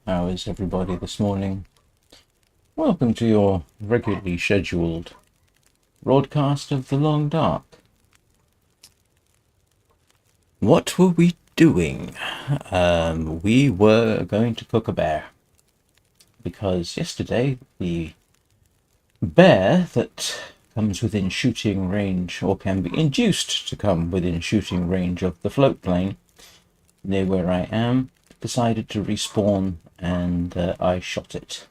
How is everybody this morning? Welcome to your regularly scheduled broadcast of The Long Dark. What were we doing? We were going to cook a bear. Because yesterday, the bear that comes within shooting range, or can be induced to come within shooting range of the float plane, near where I am, decided to respawn, and I shot it.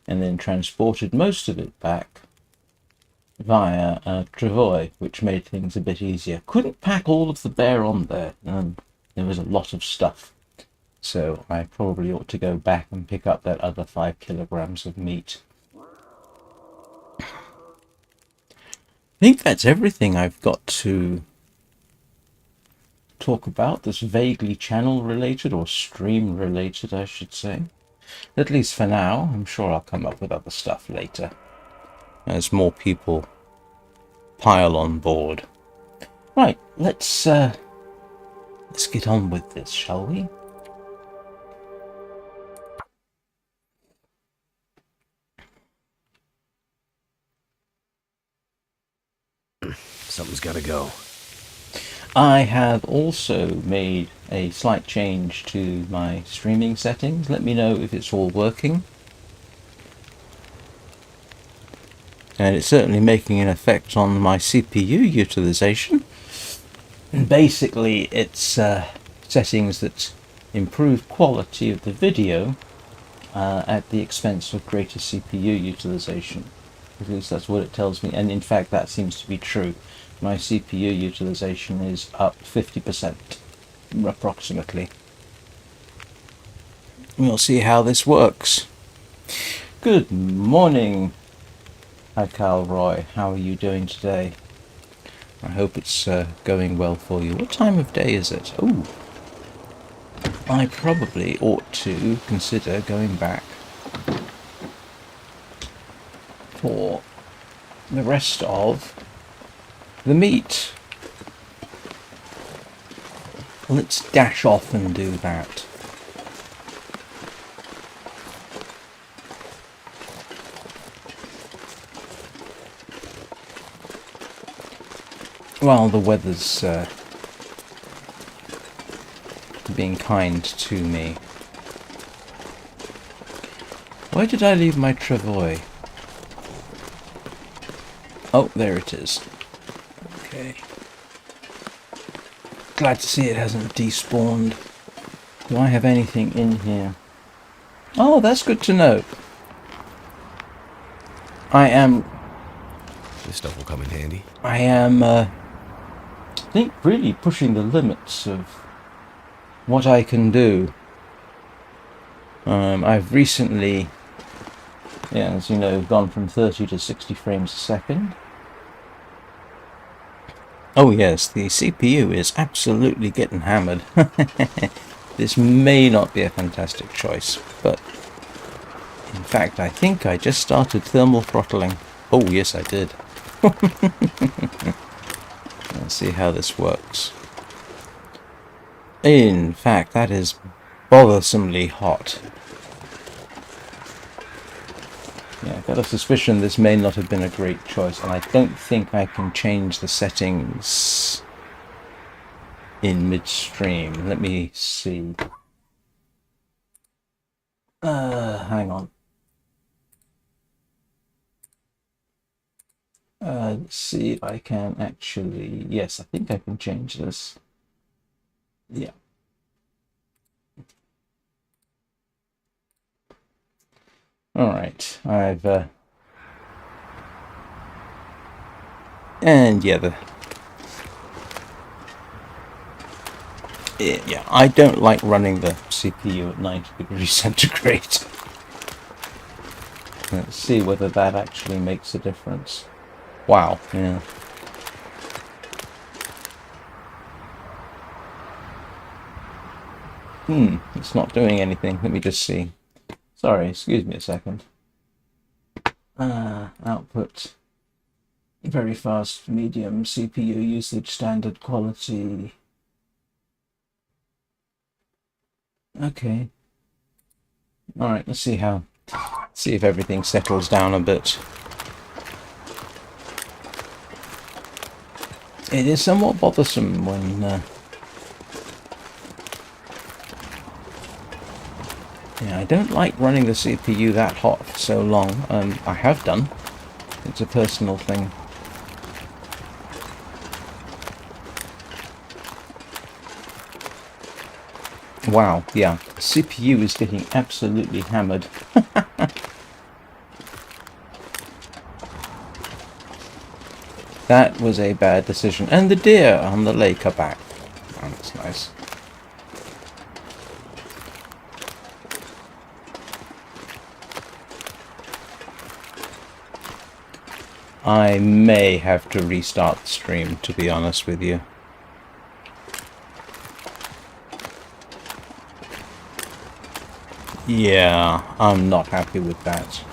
And then transported most of it back via travoy, which made things a bit easier. Couldn't pack all of the bear on there. There was a lot of stuff. So I probably ought to go back and pick up that other 5 kilograms of meat. I think that's everything I've got to talk about that's vaguely channel related, or stream related, I should say. At least for now. I'm sure I'll come up with other stuff later as more people pile on board. Right, let's get on with this, shall we? Something's gotta go. I have also made a slight change to my streaming settings. Let me know if it's all working. And it's certainly making an effect on my CPU utilization. And basically, it's settings that improve quality of the video at the expense of greater CPU utilization. At least that's what it tells me. And in fact, that seems to be true. My CPU utilization is up 50%, approximately. We'll see how this works. Good morning, Akal Roy. How are you doing today? I hope it's going well for you. What time of day is it? Oh, I probably ought to consider going back for the rest of the meat. Let's dash off and do that. While the weather's being kind to me. Where did I leave my travoy? Oh, there it is. Okay. Glad to see it hasn't despawned. Do I have anything in here? Oh, that's good to know. This stuff will come in handy. I am, I think, really pushing the limits of what I can do. I've recently, as you know, gone from 30 to 60 frames a second. Oh yes, the CPU is absolutely getting hammered. This may not be a fantastic choice, but in fact I think I just started thermal throttling. Oh yes, I did. Let's see how this works. In fact, that is bothersomely hot. Yeah, I've got a suspicion this may not have been a great choice, and I don't think I can change the settings in midstream. Let me see. Hang on. Let's see if I can actually... Yes, I think I can change this. Yeah. Alright, I've... And yeah, yeah, I don't like running the CPU at 90 degrees centigrade. Let's see whether that actually makes a difference. Wow, yeah. It's not doing anything. Let me just see. Sorry, excuse me a second. Output. Very fast, medium, CPU usage, standard quality. Okay. Alright, let's see if everything settles down a bit. It is somewhat bothersome when yeah, I don't like running the CPU that hot for so long. I have done. It's a personal thing. Wow, yeah, CPU is getting absolutely hammered. That was a bad decision. And the deer on the lake are back. Oh, that's nice. I may have to restart the stream, to be honest with you. Yeah, I'm not happy with that.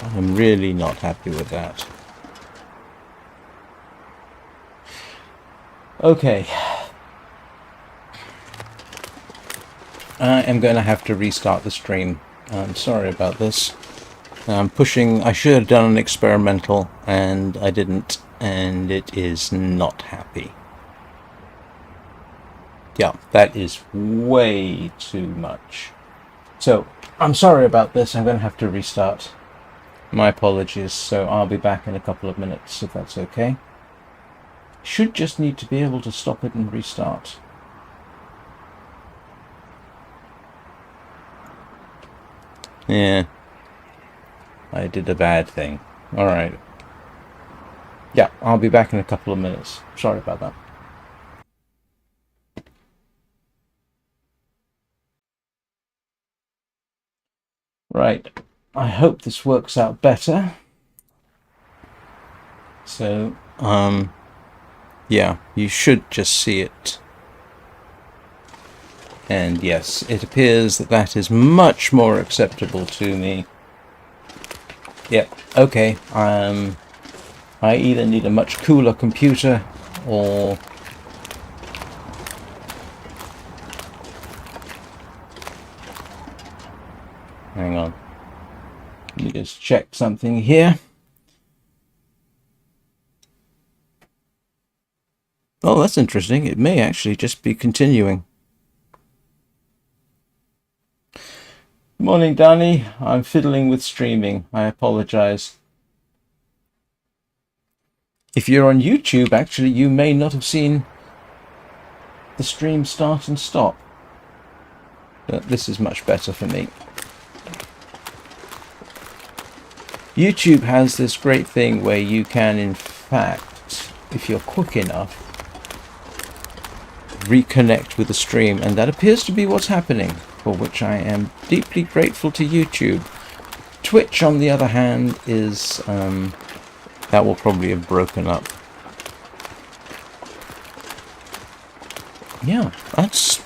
I'm really not happy with that. Okay. I am going to have to restart the stream. I'm sorry about this. I'm pushing... I should have done an experimental, and I didn't, and it is not happy. Yeah, that is way too much. So, I'm sorry about this. I'm going to have to restart. My apologies. So, I'll be back in a couple of minutes, if that's okay. Should just need to be able to stop it and restart. Yeah. I did a bad thing. Alright. Yeah, I'll be back in a couple of minutes. Sorry about that. Right. I hope this works out better. So, yeah, you should just see it. And yes, it appears that that is much more acceptable to me. Yep, okay. I either need a much cooler computer or... Hang on. Let me just check something here. Oh, that's interesting. It may actually just be continuing. Morning, Danny. I'm fiddling with streaming. I apologize. If you're on YouTube, actually, you may not have seen the stream start and stop. But this is much better for me. YouTube has this great thing where you can, in fact, if you're quick enough, reconnect with the stream, and that appears to be what's happening, for which I am deeply grateful to YouTube. Twitch, on the other hand, is that will probably have broken up. Yeah, that's...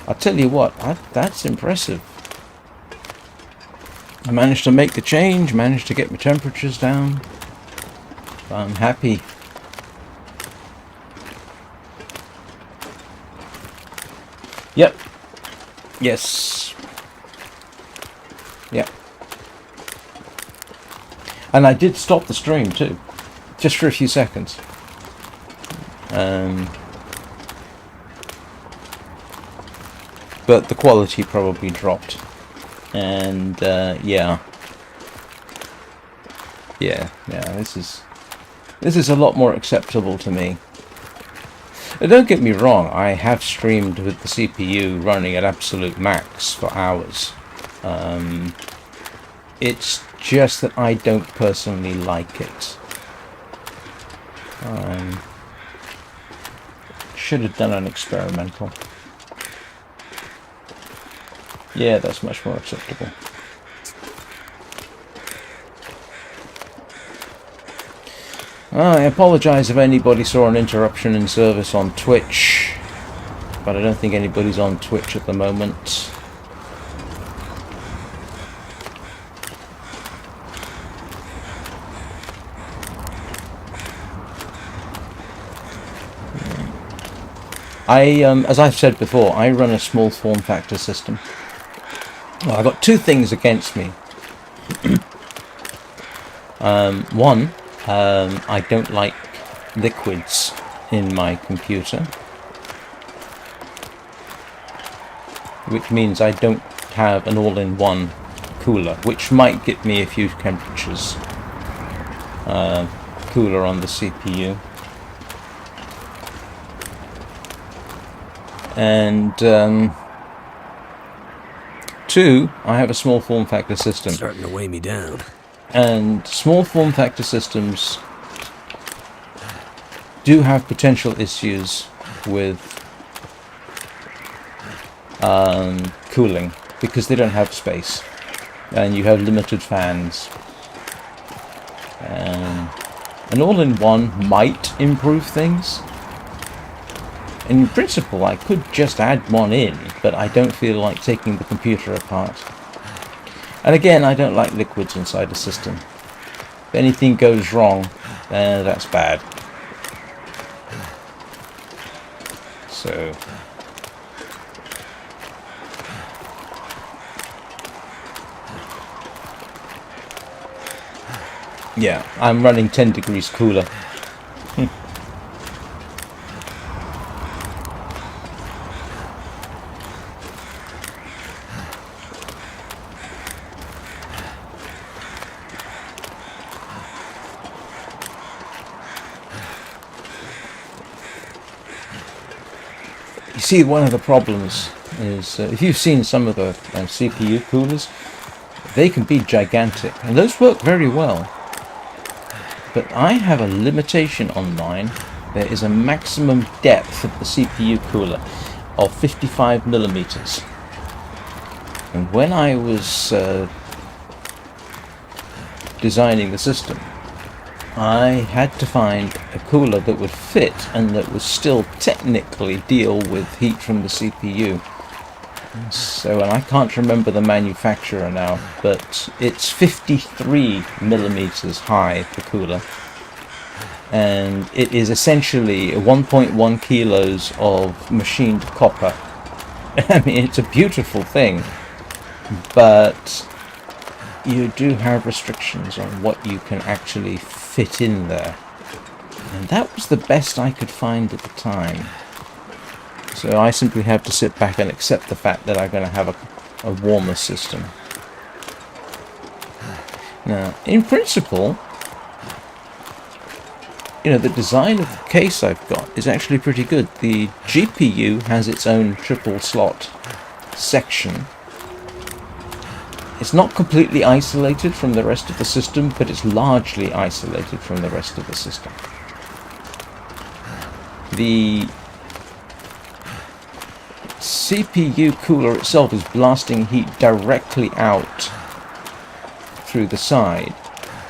I'll tell you what, that's impressive. I managed to make the change, managed to get my temperatures down. I'm happy. Yep. Yes. Yep. And I did stop the stream too, just for a few seconds. But the quality probably dropped. And yeah, this is a lot more acceptable to me. Don't get me wrong, I have streamed with the CPU running at absolute max for hours. It's just that I don't personally like it. Should have done an experimental. Yeah, that's much more acceptable. I apologise if anybody saw an interruption in service on Twitch, but I don't think anybody's on Twitch at the moment. As I've said before, I run a small form factor system. Well, I got two things against me. One, I don't like liquids in my computer, which means I don't have an all-in-one cooler, which might get me a few temperatures cooler on the CPU. And two, I have a small form factor system. It's starting to weigh me down. And small form factor systems do have potential issues with cooling because they don't have space and you have limited fans. An all-in-one might improve things. In principle, I could just add one in, but I don't feel like taking the computer apart. And again, I don't like liquids inside the system. If anything goes wrong, then that's bad. So... yeah, I'm running 10 degrees cooler. You see, one of the problems is, if you've seen some of the CPU coolers, they can be gigantic, and those work very well. But I have a limitation on mine. There is a maximum depth of the CPU cooler of 55 millimeters. And when I was designing the system, I had to find a cooler that would fit and that would still technically deal with heat from the CPU. So, and I can't remember the manufacturer now, but it's 53 millimeters high, the cooler. And it is essentially 1.1 kilos of machined copper. I mean, it's a beautiful thing, but you do have restrictions on what you can actually fit in there. And that was the best I could find at the time. So I simply have to sit back and accept the fact that I'm going to have a warmer system. Now, in principle, you know, the design of the case I've got is actually pretty good. The GPU has its own triple slot section. It's not completely isolated from the rest of the system, but it's largely isolated from the rest of the system. The CPU cooler itself is blasting heat directly out through the side,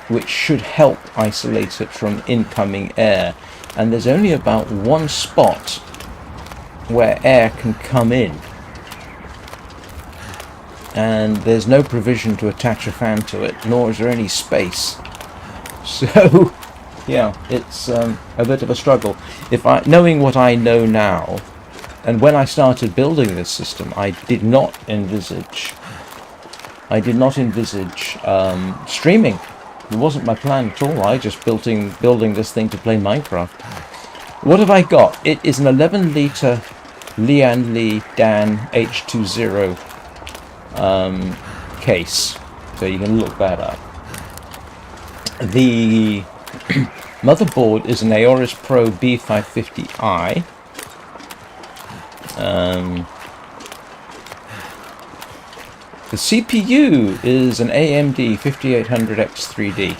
which should help isolate it from incoming air. And there's only about one spot where air can come in. And there's no provision to attach a fan to it, nor is there any space. So, yeah, it's a bit of a struggle. Knowing what I know now, and when I started building this system, I did not envisage streaming. It wasn't my plan at all. I just building this thing to play Minecraft. What have I got? It is an 11-litre Lian Li Dan H20 case, so you can look that up. The motherboard is an Aorus Pro B550i. The CPU is an AMD 5800X3D,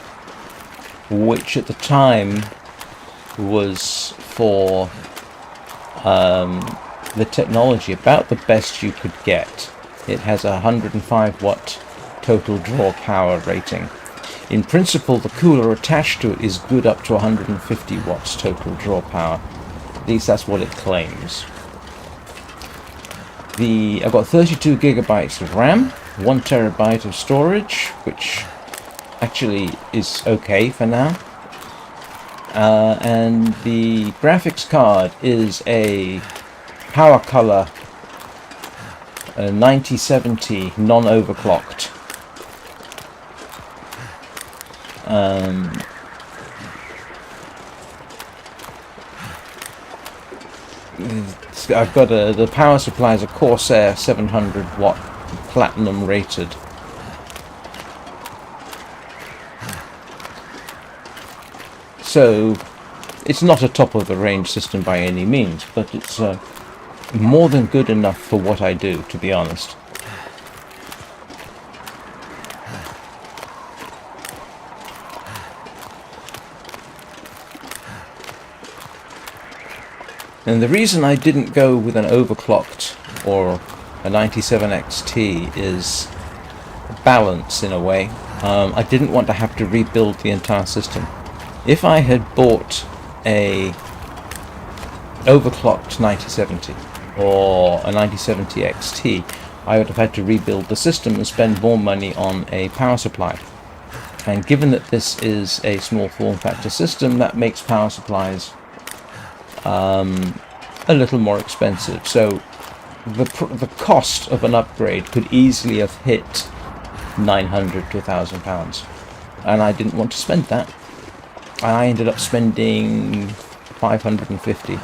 which at the time was for the technology about the best you could get. It has a 105 watt total draw power rating. In principle, the cooler attached to it is good up to 150 watts total draw power. At least that's what it claims. I've got 32 gigabytes of RAM, 1 terabyte of storage, which actually is okay for now. And the graphics card is a Power Color a 9070 non-overclocked. I've got the power supply is a Corsair 700 watt platinum rated. So it's not a top of the range system by any means, but it's more than good enough for what I do, to be honest. And the reason I didn't go with an overclocked or a 97XT is balance, in a way. I didn't want to have to rebuild the entire system. If I had bought a overclocked 9070 or a 9070 XT, I would have had to rebuild the system and spend more money on a power supply. And given that this is a small form factor system, that makes power supplies a little more expensive. So the cost of an upgrade could easily have hit £900 to £1,000, and I didn't want to spend that. I ended up spending £550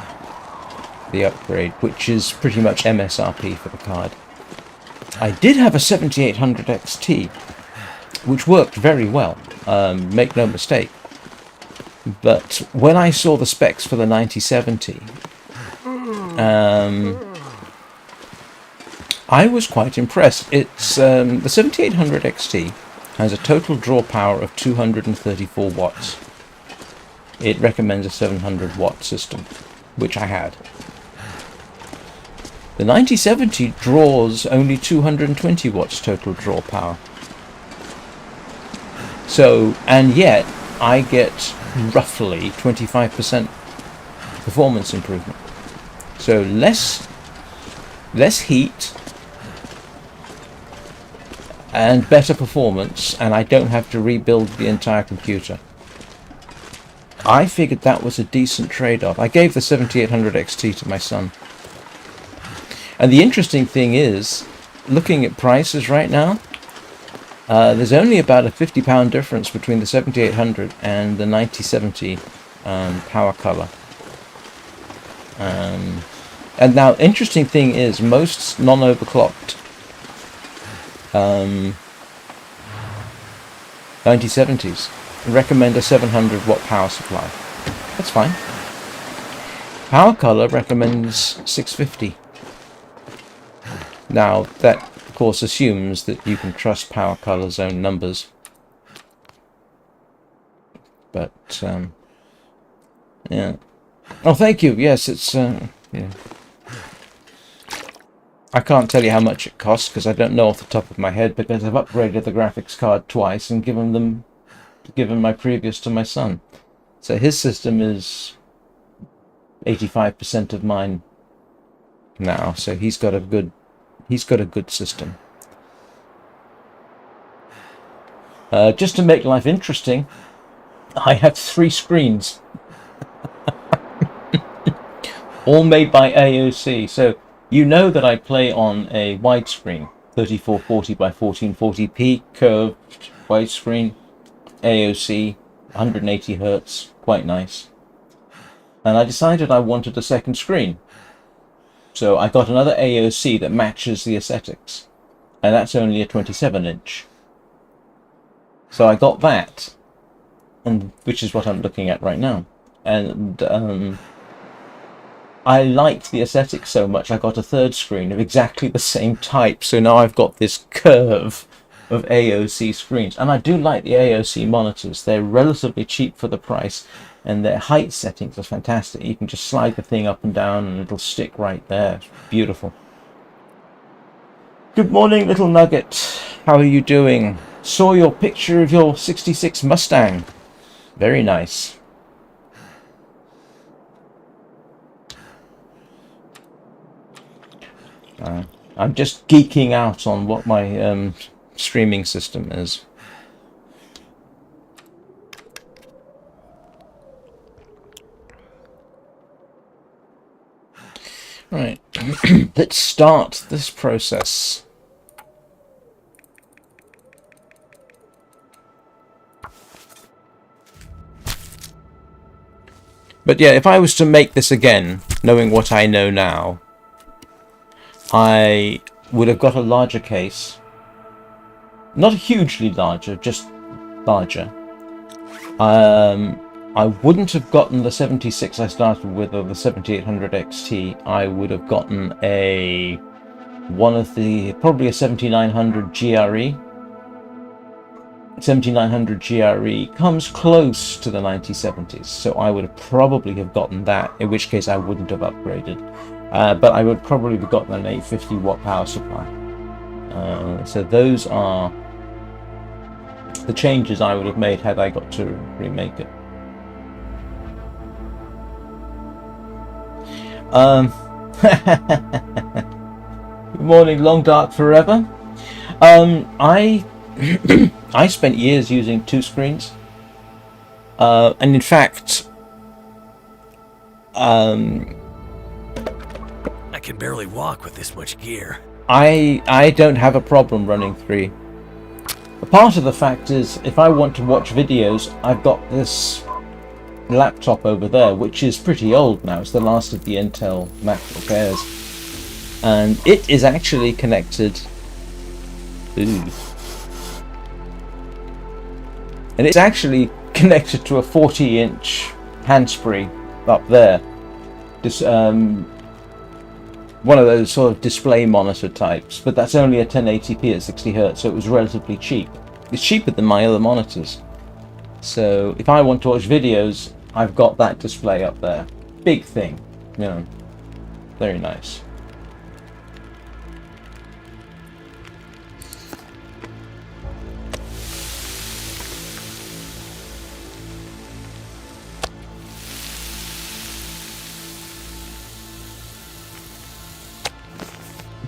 the upgrade, which is pretty much MSRP for the card. I did have a 7800 XT, which worked very well, make no mistake. But when I saw the specs for the 9070, I was quite impressed. It's the 7800 XT has a total draw power of 234 watts. It recommends a 700 watt system, which I had. The 9070 draws only 220 watts total draw power. So, and yet I get roughly 25% performance improvement. So less heat and better performance, and I don't have to rebuild the entire computer. I figured that was a decent trade-off. I gave the 7800 XT to my son. And the interesting thing is, looking at prices right now, there's only about a £50 difference between the 7800 and the 9070 power color. And now, interesting thing is, most non-overclocked 9070s recommend a 700 watt power supply. That's fine. Power color recommends 650. Now, that of course assumes that you can trust power color's own numbers. But, yeah. Oh, thank you. Yes, it's, yeah. I can't tell you how much it costs because I don't know off the top of my head, because I've upgraded the graphics card twice and given my previous to my son. So his system is 85% of mine now. So he's got a good system. Just to make life interesting, I have 3 screens. All made by AOC. So you know that I play on a widescreen, 3440 by 1440p, curved widescreen, AOC, 180 Hz, quite nice. And I decided I wanted a second screen. So I got another AOC that matches the aesthetics. And that's only a 27-inch. So I got that, and which is what I'm looking at right now. And I liked the aesthetics so much, I got a third screen of exactly the same type. So now I've got this curve of AOC screens. And I do like the AOC monitors. They're relatively cheap for the price, and their height settings are fantastic. You can just slide the thing up and down and it'll stick right there. It's beautiful. Good morning, little nugget. How are you doing? Saw your picture of your 66 Mustang. Very nice. I'm just geeking out on what my streaming system is. Right, Let's start this process. But yeah, if I was to make this again, knowing what I know now, I would have got a larger case. Not hugely larger, just larger. I wouldn't have gotten the 76 I started with, or the 7800 XT. I would have gotten probably a 7900 GRE. 7900 GRE comes close to the 9070s, so I would have probably have gotten that, in which case I wouldn't have upgraded. But I would probably have gotten an 850 watt power supply. So those are the changes I would have made had I got to remake it. Good morning, Long Dark Forever. I I spent years using 2 screens, and in fact, I can barely walk with this much gear. I don't have a problem running 3. Part of the fact is, if I want to watch videos, I've got this laptop over there, which is pretty old now. It's the last of the Intel MacBook Airs, and it is actually connected. And it's actually connected to a 40-inch hands-free up there. This one of those sort of display monitor types, but that's only a 1080p at 60 Hz, so it was relatively cheap. It's cheaper than my other monitors. So if I want to watch videos, I've got that display up there. Big thing, you know. Very nice.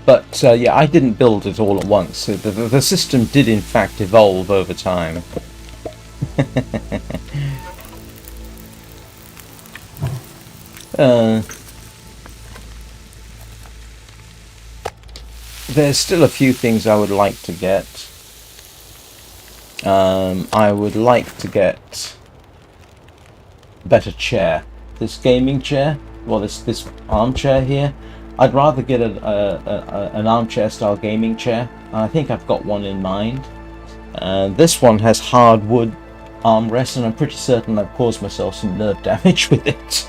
But yeah, I didn't build it all at once. The system did in fact evolve over time. There's still a few things I would like to get. I would like to get a better chair. This gaming chair, well, this armchair here. I'd rather get an armchair style gaming chair. I think I've got one in mind. This one has hardwood armrests, and I'm pretty certain I've caused myself some nerve damage with it.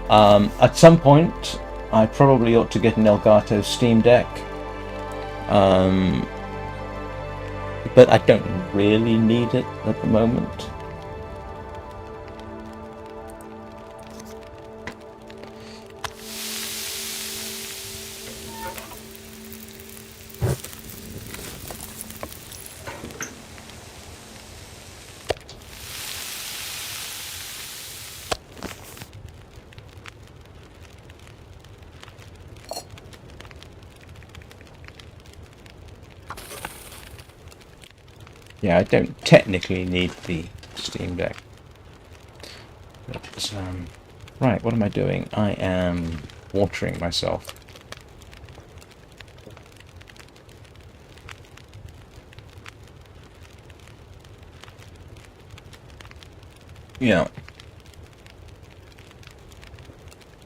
At some point, I probably ought to get an Elgato Steam Deck. But I don't really need it at the moment. Yeah, I don't technically need the Steam Deck. But, right, what am I doing? I am watering myself. Yeah.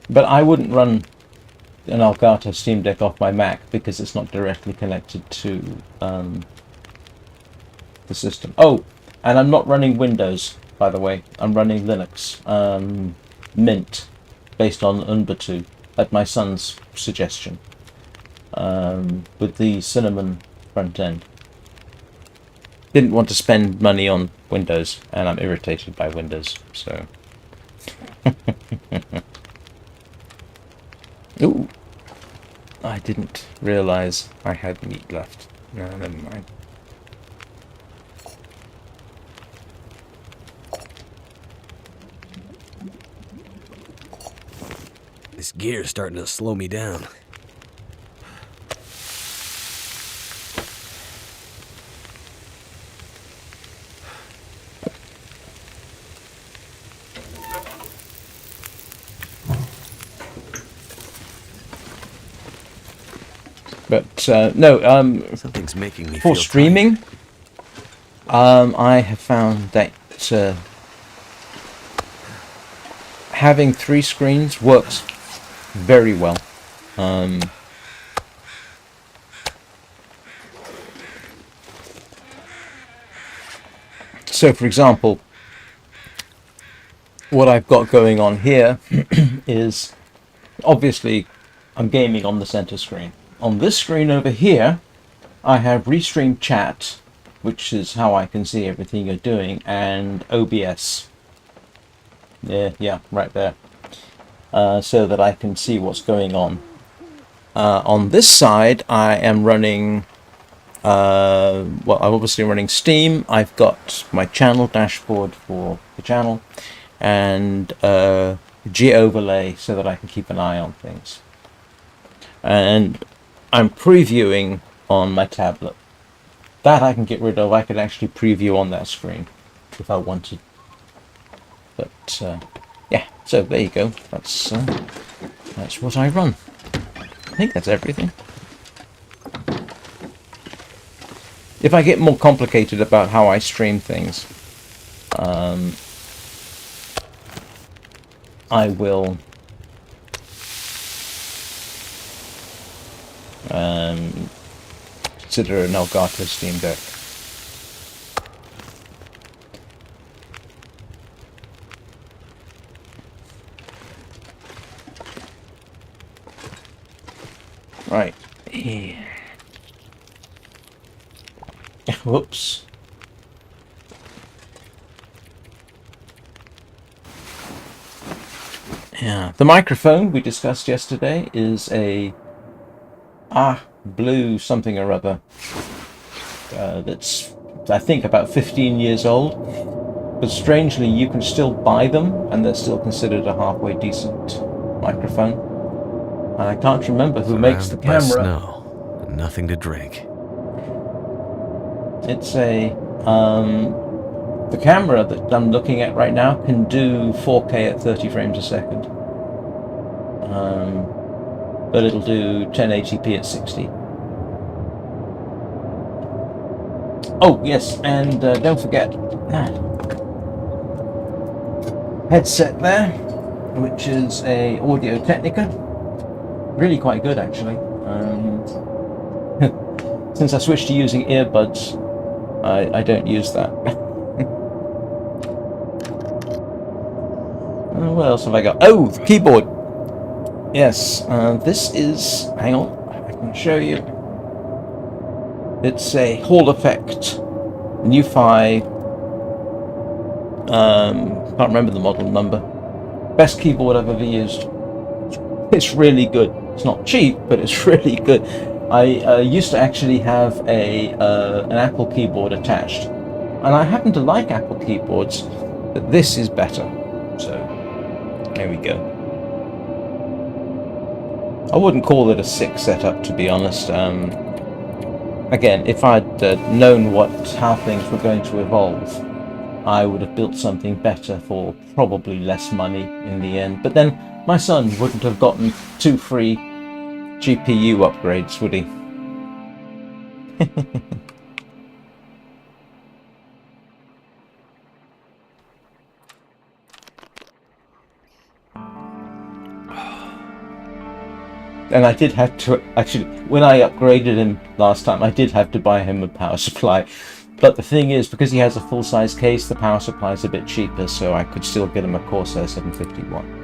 But I wouldn't run an Elgato Steam Deck off my Mac because it's not directly connected to the system. Oh, and I'm not running Windows, by the way. I'm running Linux, Mint, based on Ubuntu, at my son's suggestion, with the Cinnamon front end. Didn't want to spend money on Windows, and I'm irritated by Windows, so... Ooh! I didn't realise I had meat left. No, never mind. This gear's starting to slow me down. But no, Something's making me for feel streaming, I have found that having 3 screens works very well. So, for example, what I've got going on here is obviously I'm gaming on the center screen. On this screen over here, I have Restream Chat, which is how I can see everything you're doing, and OBS. Yeah, right there. So that I can see what's going on. On this side, I am running, I'm obviously running Steam. I've got my channel dashboard for the channel, and G-Overlay so that I can keep an eye on things. And I'm previewing on my tablet. That I can get rid of. I could actually preview on that screen if I wanted. But yeah, so there you go. That's what I run. I think that's everything. If I get more complicated about how I stream things, I will consider an Elgato Steam Deck. Right. Whoops. Yeah, the microphone we discussed yesterday is a blue something or other. That's, I think, about 15 years old. But strangely, you can still buy them, and they're still considered a halfway decent microphone. And I can't remember who makes the camera. Snow, and nothing to drink. It's a the camera that I'm looking at right now can do 4K at 30 frames a second. But it'll do 1080p at 60. Oh yes, and don't forget headset there, which is a Audio Technica. Really quite good actually. Since I switched to using earbuds, I don't use that. What else have I got? Oh, the keyboard. Yes, this is, hang on, I can show you. It's a Hall Effect NuFi, can't remember the model number. Best keyboard I've ever used. It's really good. It's not cheap, but it's really good. I used to actually have an Apple keyboard attached, and I happen to like Apple keyboards, but this is better. So there we go. I wouldn't call it a sick setup, to be honest. Again, if I'd known how things were going to evolve, I would have built something better for probably less money in the end. But then my son wouldn't have gotten 2 free GPU upgrades, would he? And I did have to, actually, when I upgraded him last time, I did have to buy him a power supply. But the thing is, because he has a full-size case, the power supply is a bit cheaper, so I could still get him a Corsair 751.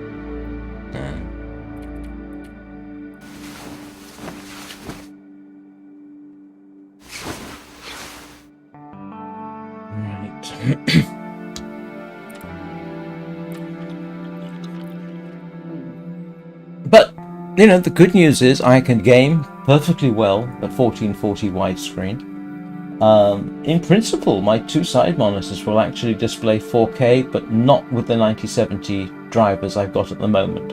But, you know, the good news is I can game perfectly well at 1440 widescreen. In principle, my 2 side monitors will actually display 4K, but not with the 9070 drivers I've got at the moment.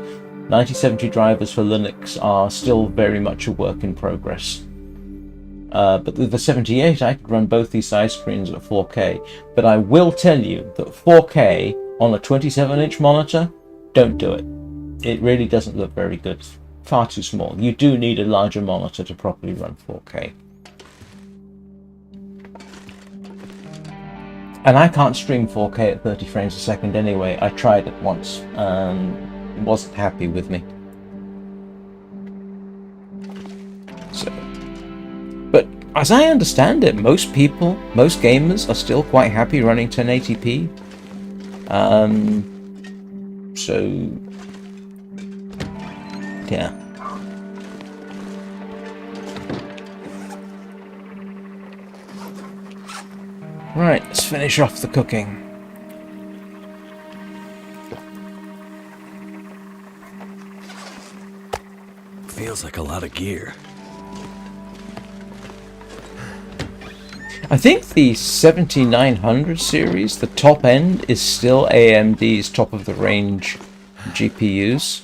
9070 drivers for Linux are still very much a work in progress. But with the 78, I could run both these side screens at 4K. But I will tell you that 4K on a 27-inch monitor, don't do it. It really doesn't look very good. far too small. You do need a larger monitor to properly run 4K. And I can't stream 4K at 30 frames a second anyway. I tried it once and it wasn't happy with me. So, but as I understand it, most people, most gamers are still quite happy running 1080p. So, yeah. Right, let's finish off the cooking. Feels like a lot of gear. I think the 7900 series, the top end, is still AMD's top-of-the-range GPUs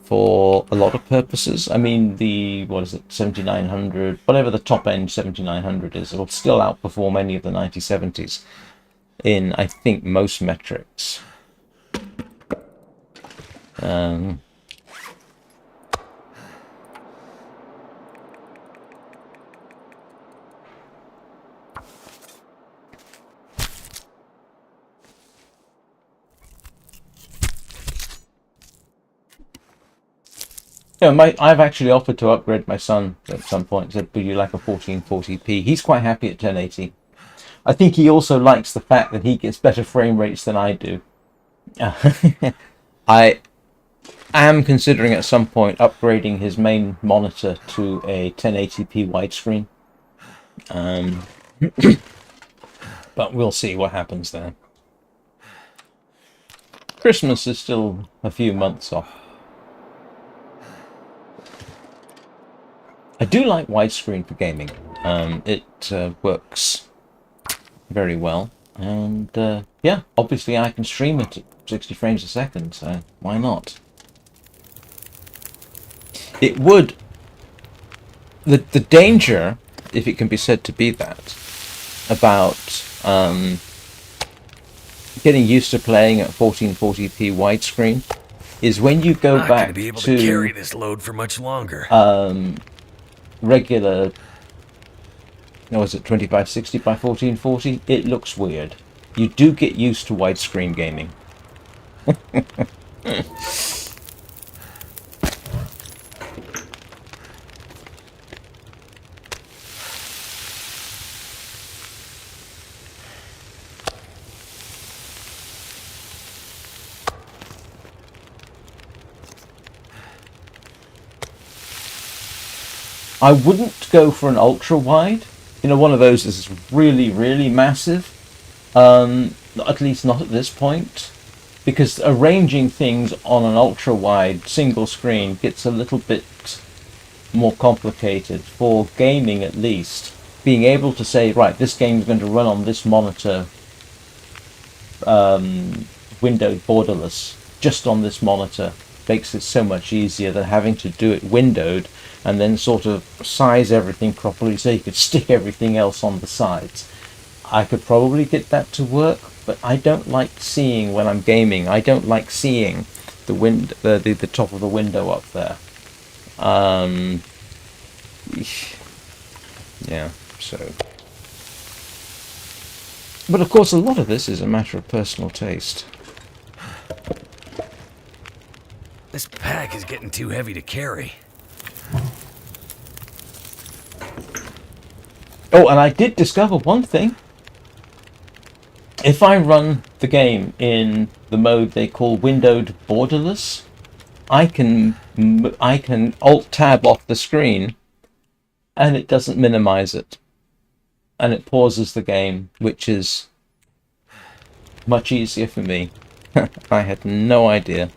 for a lot of purposes. I mean, the, 7900, whatever the top-end 7900 is, it'll still outperform any of the 9070s in, I think, most metrics. Yeah, I've actually offered to upgrade my son at some point. Said, "Would you like a 1440p?" He's quite happy at 1080. I think he also likes the fact that he gets better frame rates than I do. I am considering at some point upgrading his main monitor to a 1080p widescreen. But we'll see what happens there. Christmas is still a few months off. I do like widescreen for gaming. It works very well. And yeah, obviously I can stream it at 60 frames a second, so why not? It would... The danger, if it can be said to be that, about getting used to playing at 1440p widescreen is when you go back to be able to carry this load for much longer. Regular, was it 2560 by 1440? It looks weird. You do get used to widescreen gaming. I wouldn't go for an ultra wide. One of those is really, really massive. At least not at this point. Because arranging things on an ultra wide single screen gets a little bit more complicated. For gaming at least. Being able to say, right, this game is going to run on this monitor, windowed borderless, just on this monitor, makes it so much easier than having to do it windowed and then sort of size everything properly so you could stick everything else on the sides. I could probably get that to work, but I don't like seeing, when I'm gaming, I don't like seeing the top of the window up there. Yeah, so... But of course a lot of this is a matter of personal taste. This pack is getting too heavy to carry. Oh, and I did discover one thing. If I run the game in the mode they call windowed borderless, I can Alt-Tab off the screen and it doesn't minimize it. And it pauses the game, which is much easier for me. I had no idea.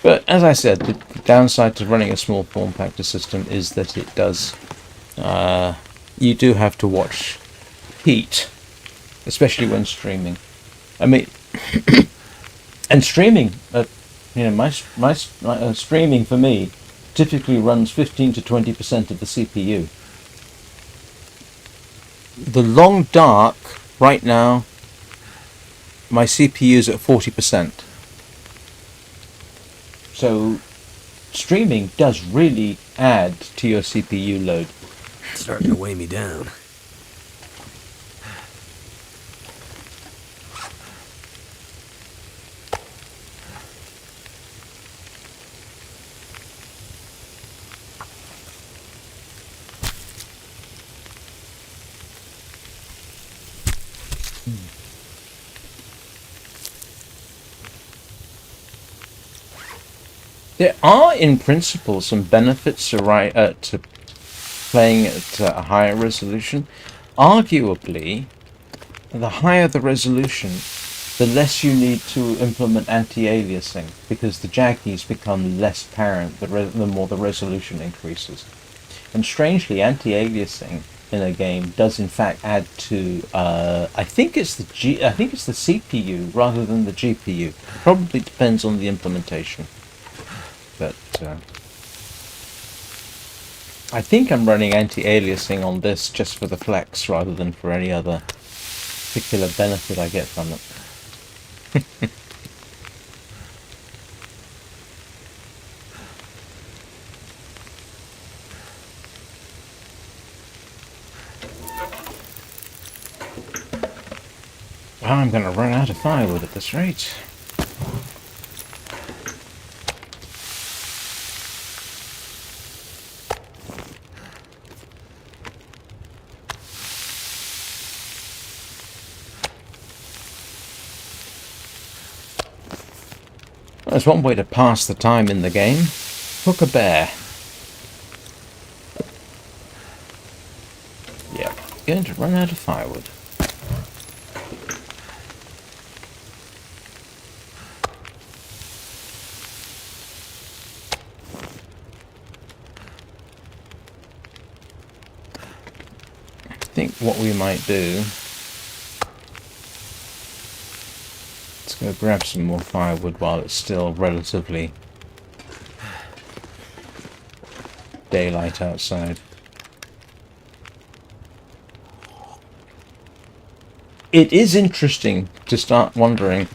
But as I said, the downside to running a small form factor system is that it does. You do have to watch heat, especially when streaming. I mean, and streaming. My streaming for me typically runs 15 to 20% of the CPU. The long dark right now, my CPU is at 40%. So streaming does really add to your CPU load. It's starting to weigh me down. There are, in principle, some benefits to playing at a higher resolution. Arguably, the higher the resolution, the less you need to implement anti-aliasing, because the jaggies become less apparent the more the resolution increases. And strangely, anti-aliasing in a game does in fact add to. I think it's the CPU rather than the GPU. Probably depends on the implementation. But I think I'm running anti-aliasing on this just for the flex rather than for any other particular benefit I get from it. Well, I'm going to run out of firewood at this rate. There's one way to pass the time in the game. Hook a bear. Yeah, going to run out of firewood. I think what we might do... Let's go grab some more firewood while it's still relatively daylight outside. It is interesting to start wondering,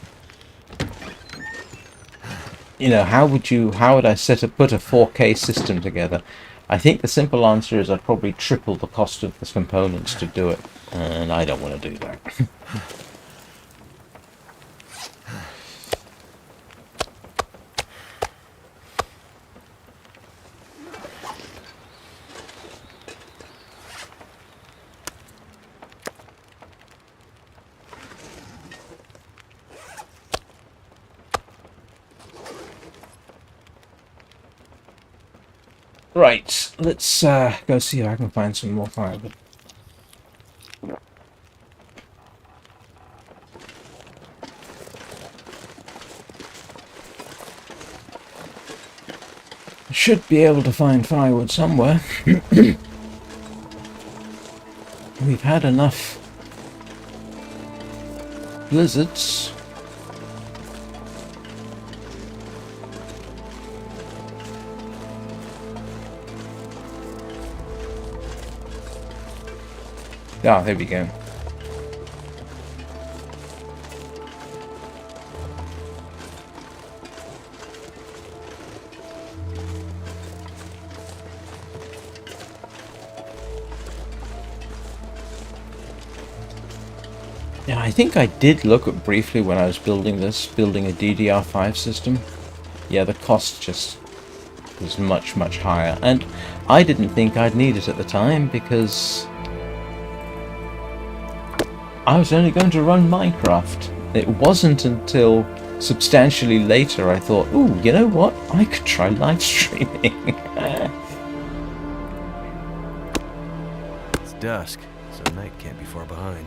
you know, how would I put a 4K system together? I think the simple answer is I'd probably triple the cost of the components to do it, and I don't want to do that. Right, let's go see if I can find some more firewood. I should be able to find firewood somewhere. We've had enough blizzards. Ah, there we go. Yeah, I think I did look at briefly when I was building a DDR5 system. Yeah, the cost just was much, much higher. And I didn't think I'd need it at the time because I was only going to run Minecraft. It wasn't until substantially later I thought, ooh, you know what? I could try live streaming. It's dusk, so night can't be far behind.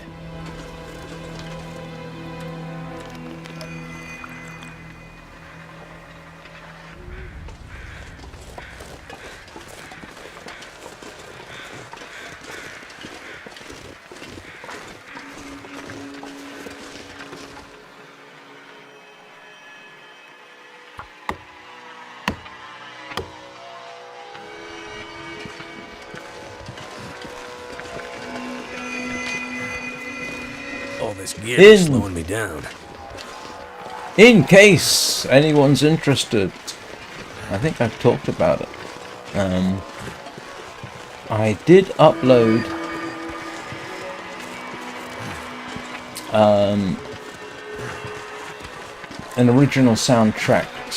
This gear is In slowing me down. in case anyone's interested, I think I've talked about it. I did upload an original soundtrack /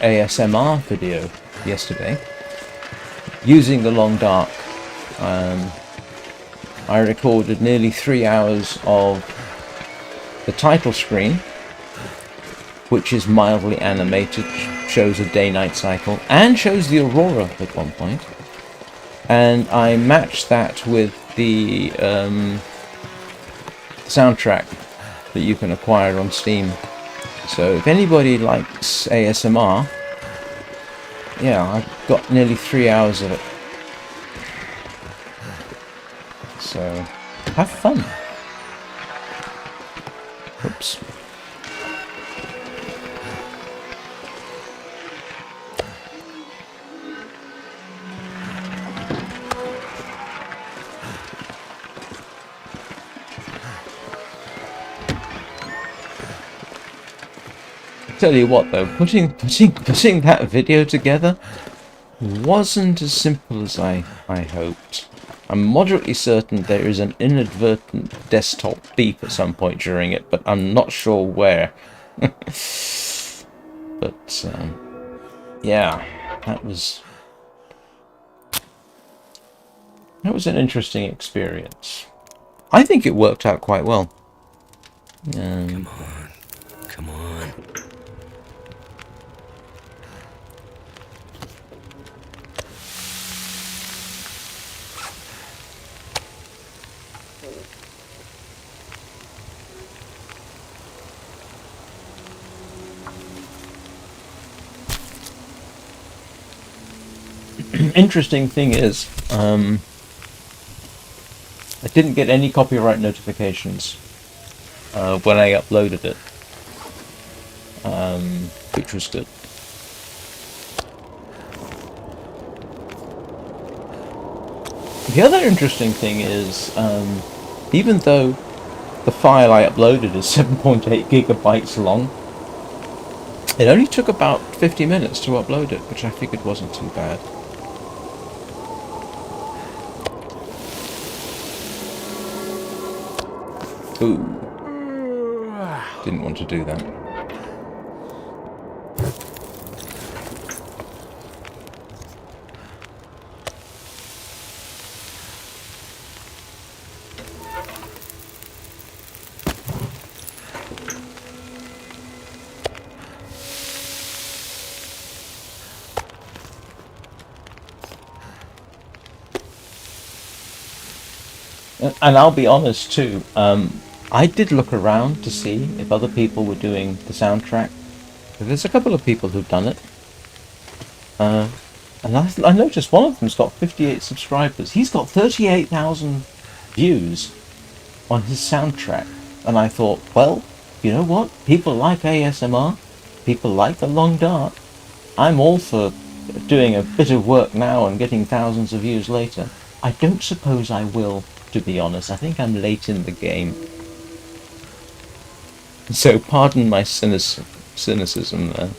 ASMR video yesterday using the Long Dark. I recorded nearly 3 hours of the title screen, which is mildly animated, shows a day-night cycle, and shows the aurora at one point. And I matched that with the soundtrack that you can acquire on Steam. So if anybody likes ASMR, yeah, I've got nearly 3 hours of it. So have fun. Oops. Tell you what though, putting that video together wasn't as simple as I hoped. I'm moderately certain there is an inadvertent desktop beep at some point during it, but I'm not sure where. But yeah, that was an interesting experience. I think it worked out quite well. Come on. Come on. Interesting thing is, I didn't get any copyright notifications when I uploaded it, which was good. The other interesting thing is, even though the file I uploaded is 7.8 gigabytes long, it only took about 50 minutes to upload it, which I figured wasn't too bad. Ooh. Didn't want to do that. And I'll be honest too, I did look around to see if other people were doing the soundtrack. There's a couple of people who've done it. And I noticed one of them's got 58 subscribers. He's got 38,000 views on his soundtrack. And I thought, well, you know what? People like ASMR. People like the Long Dark. I'm all for doing a bit of work now and getting thousands of views later. I don't suppose I will, to be honest. I think I'm late in the game. So pardon my cynicism there.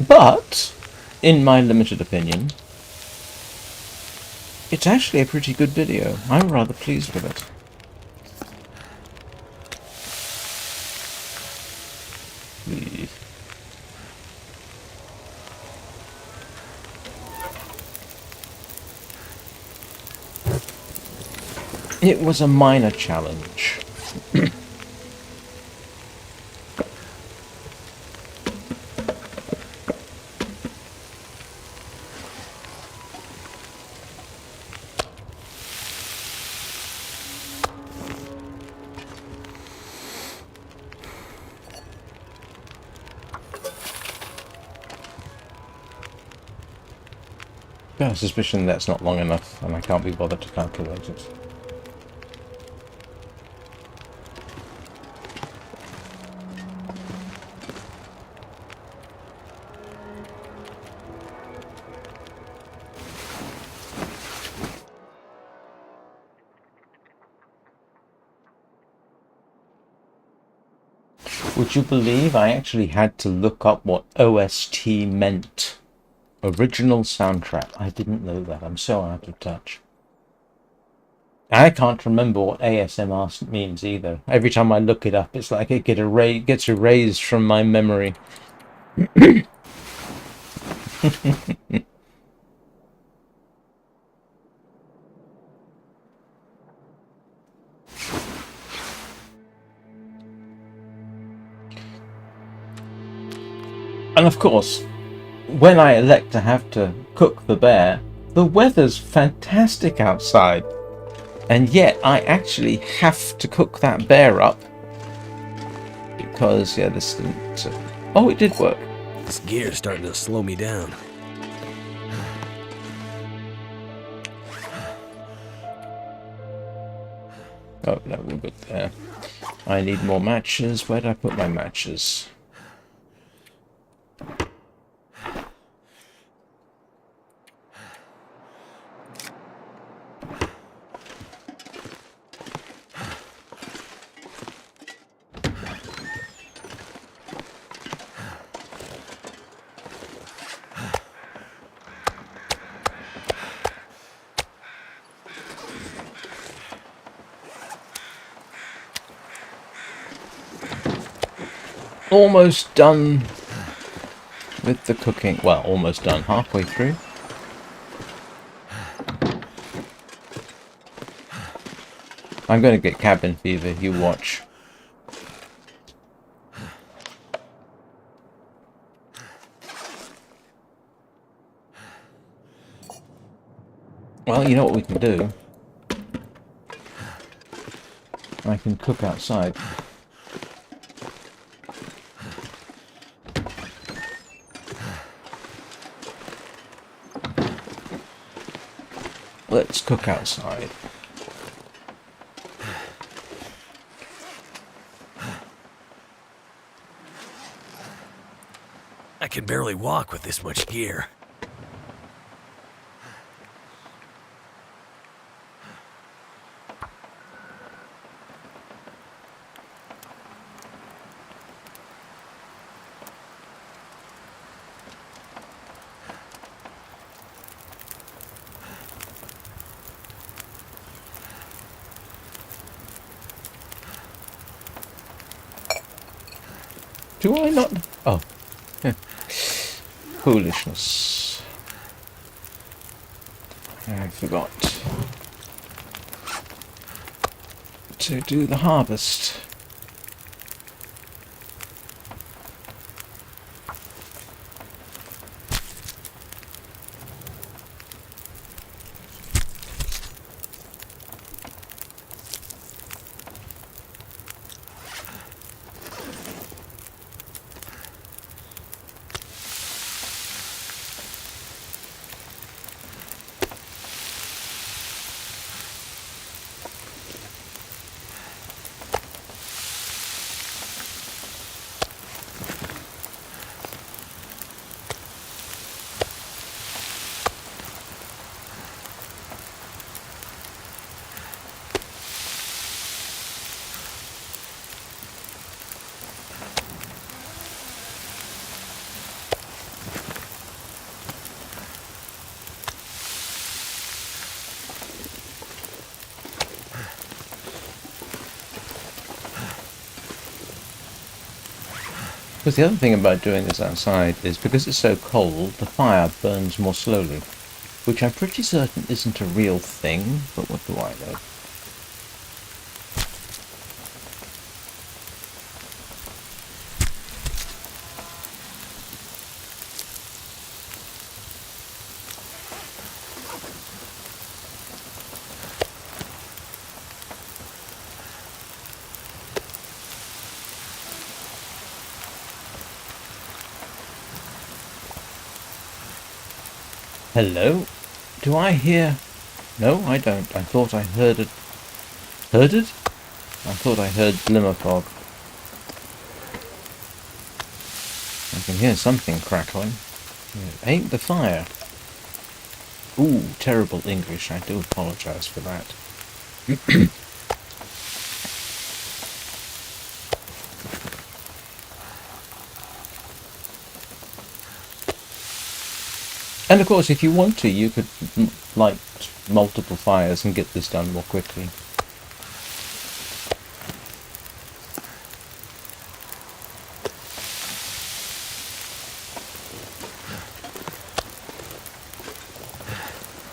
But, in my limited opinion, it's actually a pretty good video. I'm rather pleased with it. It was a minor challenge. Got a suspicion that's not long enough, and I can't be bothered to calculate it. Would you believe I actually had to look up what OST meant? Original soundtrack. I didn't know that. I'm so out of touch. I can't remember what ASMR means either. Every time I look it up, it's like it gets erased from my memory. And of course, when I elect to have to cook the bear, the weather's fantastic outside. And yet I actually have to cook that bear up. Because, yeah, this didn't... oh, it did work. This gear's starting to slow me down. Oh, no, we're good there. I need more matches. Where did I put my matches? Almost done with the cooking. Well, almost done. Halfway through. I'm going to get cabin fever. You watch. Well, you know what we can do? I can cook outside. Let's cook outside. I can barely walk with this much gear. Do I not? Oh. Foolishness. I forgot to do the harvest. Because the other thing about doing this outside is because it's so cold, the fire burns more slowly. Which I'm pretty certain isn't a real thing, but what do I know? Hello? Do I hear... No, I don't. I thought I heard it. Heard it? I thought I heard glimmer fog. I can hear something crackling. It ain't the fire. Ooh, terrible English. I do apologise for that. And of course, if you want to, you could light multiple fires and get this done more quickly.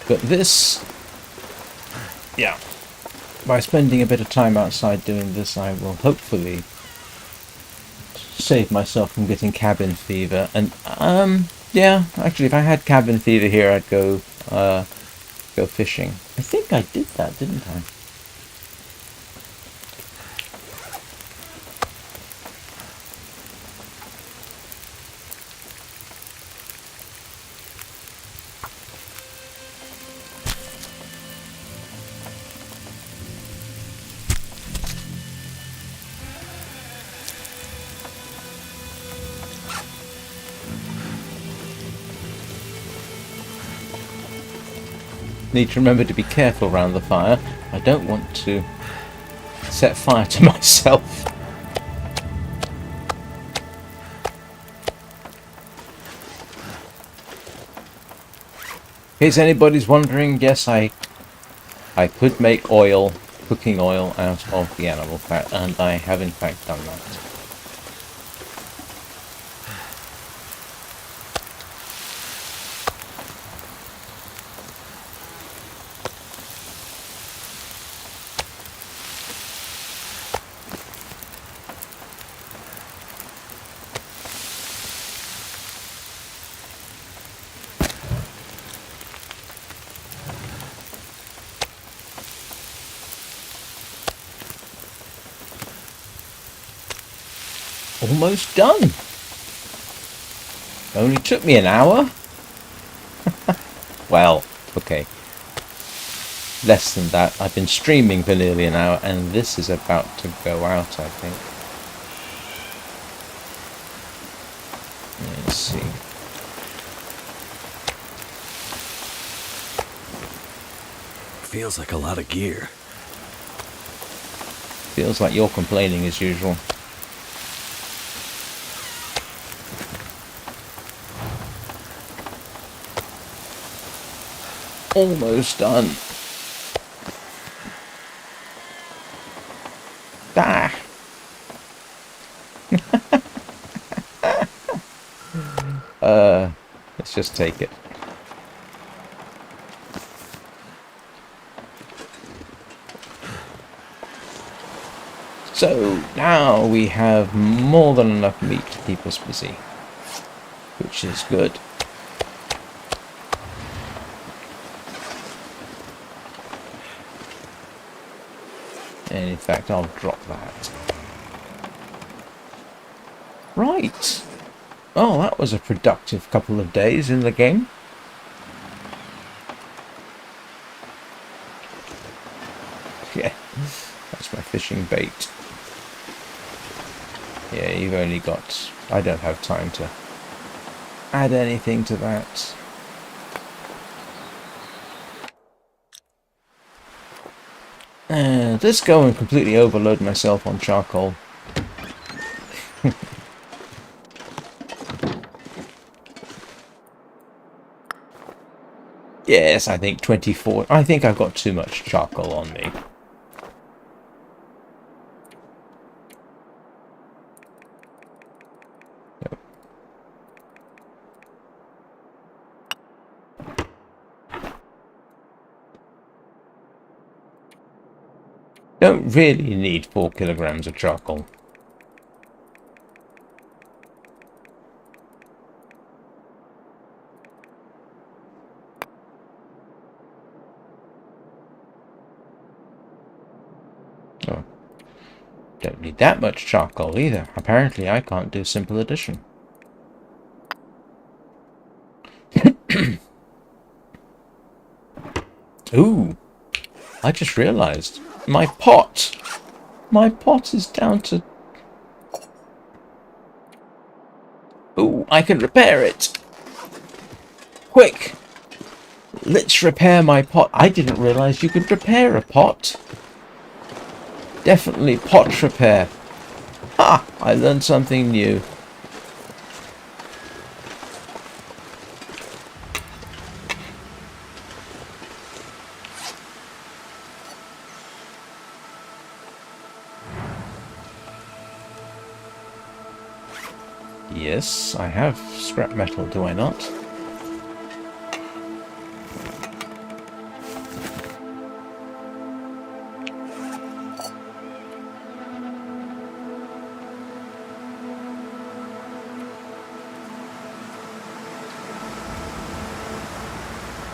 But this, yeah, by spending a bit of time outside doing this, I will hopefully save myself from getting cabin fever. And yeah, actually, if I had cabin fever here, I'd go fishing. I think I did that, didn't I? Need to remember to be careful around the fire. I don't want to set fire to myself. In case anybody's wondering, yes, I could make oil, cooking oil, out of the animal fat, and I have in fact done that. Almost done. Only took me an hour. Well, okay. Less than that. I've been streaming for nearly an hour, and this is about to go out, I think. Let's see. Feels like a lot of gear. Feels like you're complaining as usual. Almost done. Ah. Let's just take it. So now we have more than enough meat to keep us busy, which is good. And in fact, I'll drop that. Right. Oh, that was a productive couple of days in the game. Yeah, that's my fishing bait. Yeah, you've only got... I don't have time to add anything to that. And let's go and completely overload myself on charcoal. Yes, I think 24. I think I've got too much charcoal on me. Yep. Don't really need 4 kilograms of charcoal. Oh, don't need that much charcoal either. Apparently I can't do simple addition. Ooh, I just realised. My pot! My pot is down to... Ooh, I can repair it! Quick! Let's repair my pot. I didn't realise you could repair a pot. Definitely pot repair. Ha! I learned something new. Yes, I have scrap metal, do I not?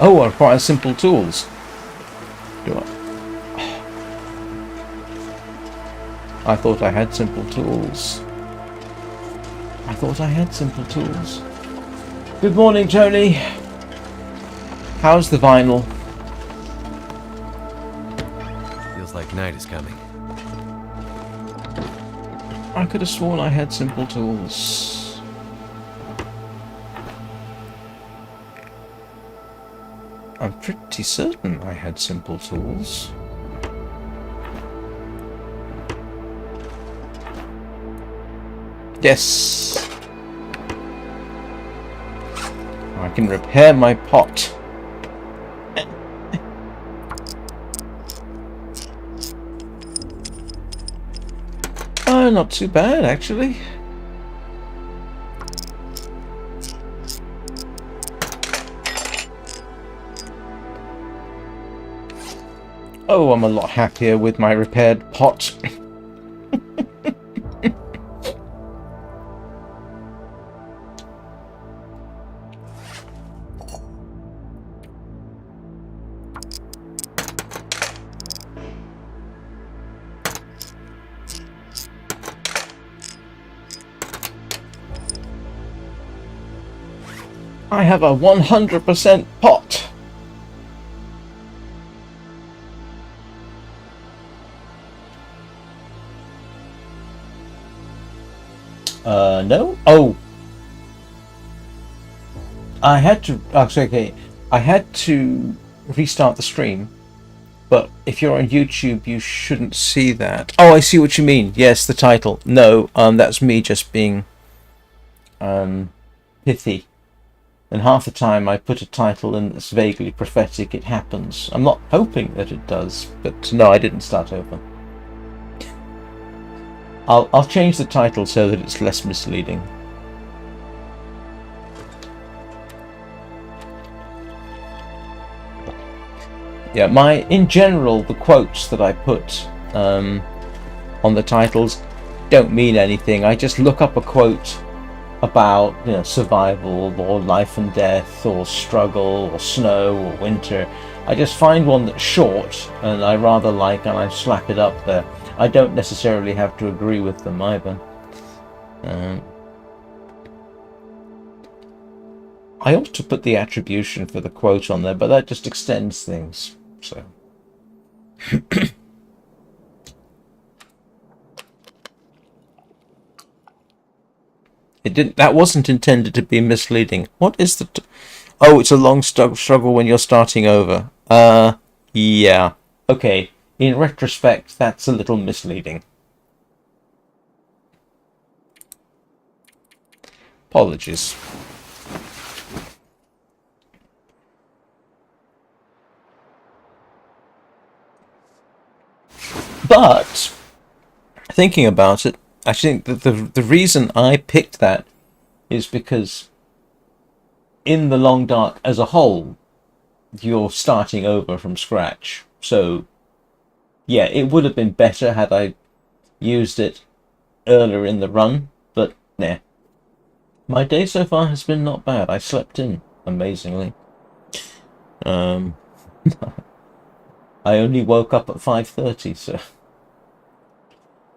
Oh, I require simple tools. Do I? I thought I had simple tools. I thought I had simple tools. Good morning, Tony. How's the vinyl? Feels like night is coming. I could have sworn I had simple tools. I'm pretty certain I had simple tools. Yes! I can repair my pot. Oh, not too bad, actually. Oh, I'm a lot happier with my repaired pot. I have a 100% pot. No? Oh. I had to... Actually, okay. I had to restart the stream. But if you're on YouTube, you shouldn't see that. Oh, I see what you mean. Yes, the title. No, that's me just being pithy. And half the time I put a title in that's vaguely prophetic, it happens. I'm not hoping that it does, but no, I didn't start over. I'll change the title so that it's less misleading. Yeah, in general, the quotes that I put on the titles don't mean anything. I just look up a quote about, you know, survival or life and death or struggle or snow or winter. I just find one that's short and I rather like, and I slap it up there. I don't necessarily have to agree with them either. I ought to put the attribution for the quote on there, but that just extends things. So it didn't. That wasn't intended to be misleading. What is the? Oh, it's a long struggle when you're starting over. Yeah. Okay. In retrospect, that's a little misleading. Apologies. But thinking about it, I think that the reason I picked that is because in the Long Dark as a whole, you're starting over from scratch. So yeah, it would have been better had I used it earlier in the run, but nah. My day so far has been not bad. I slept in, amazingly. I only woke up at 5:30, so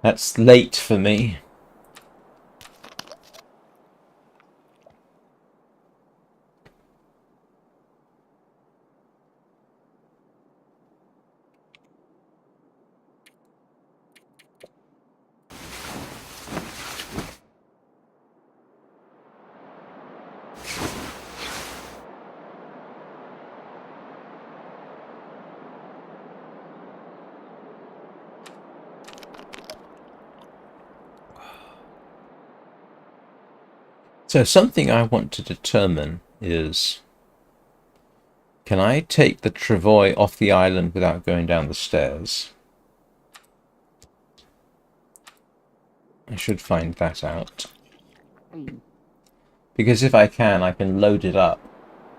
that's late for me. So something I want to determine is, can I take the travois off the island without going down the stairs? I should find that out. Because if I can load it up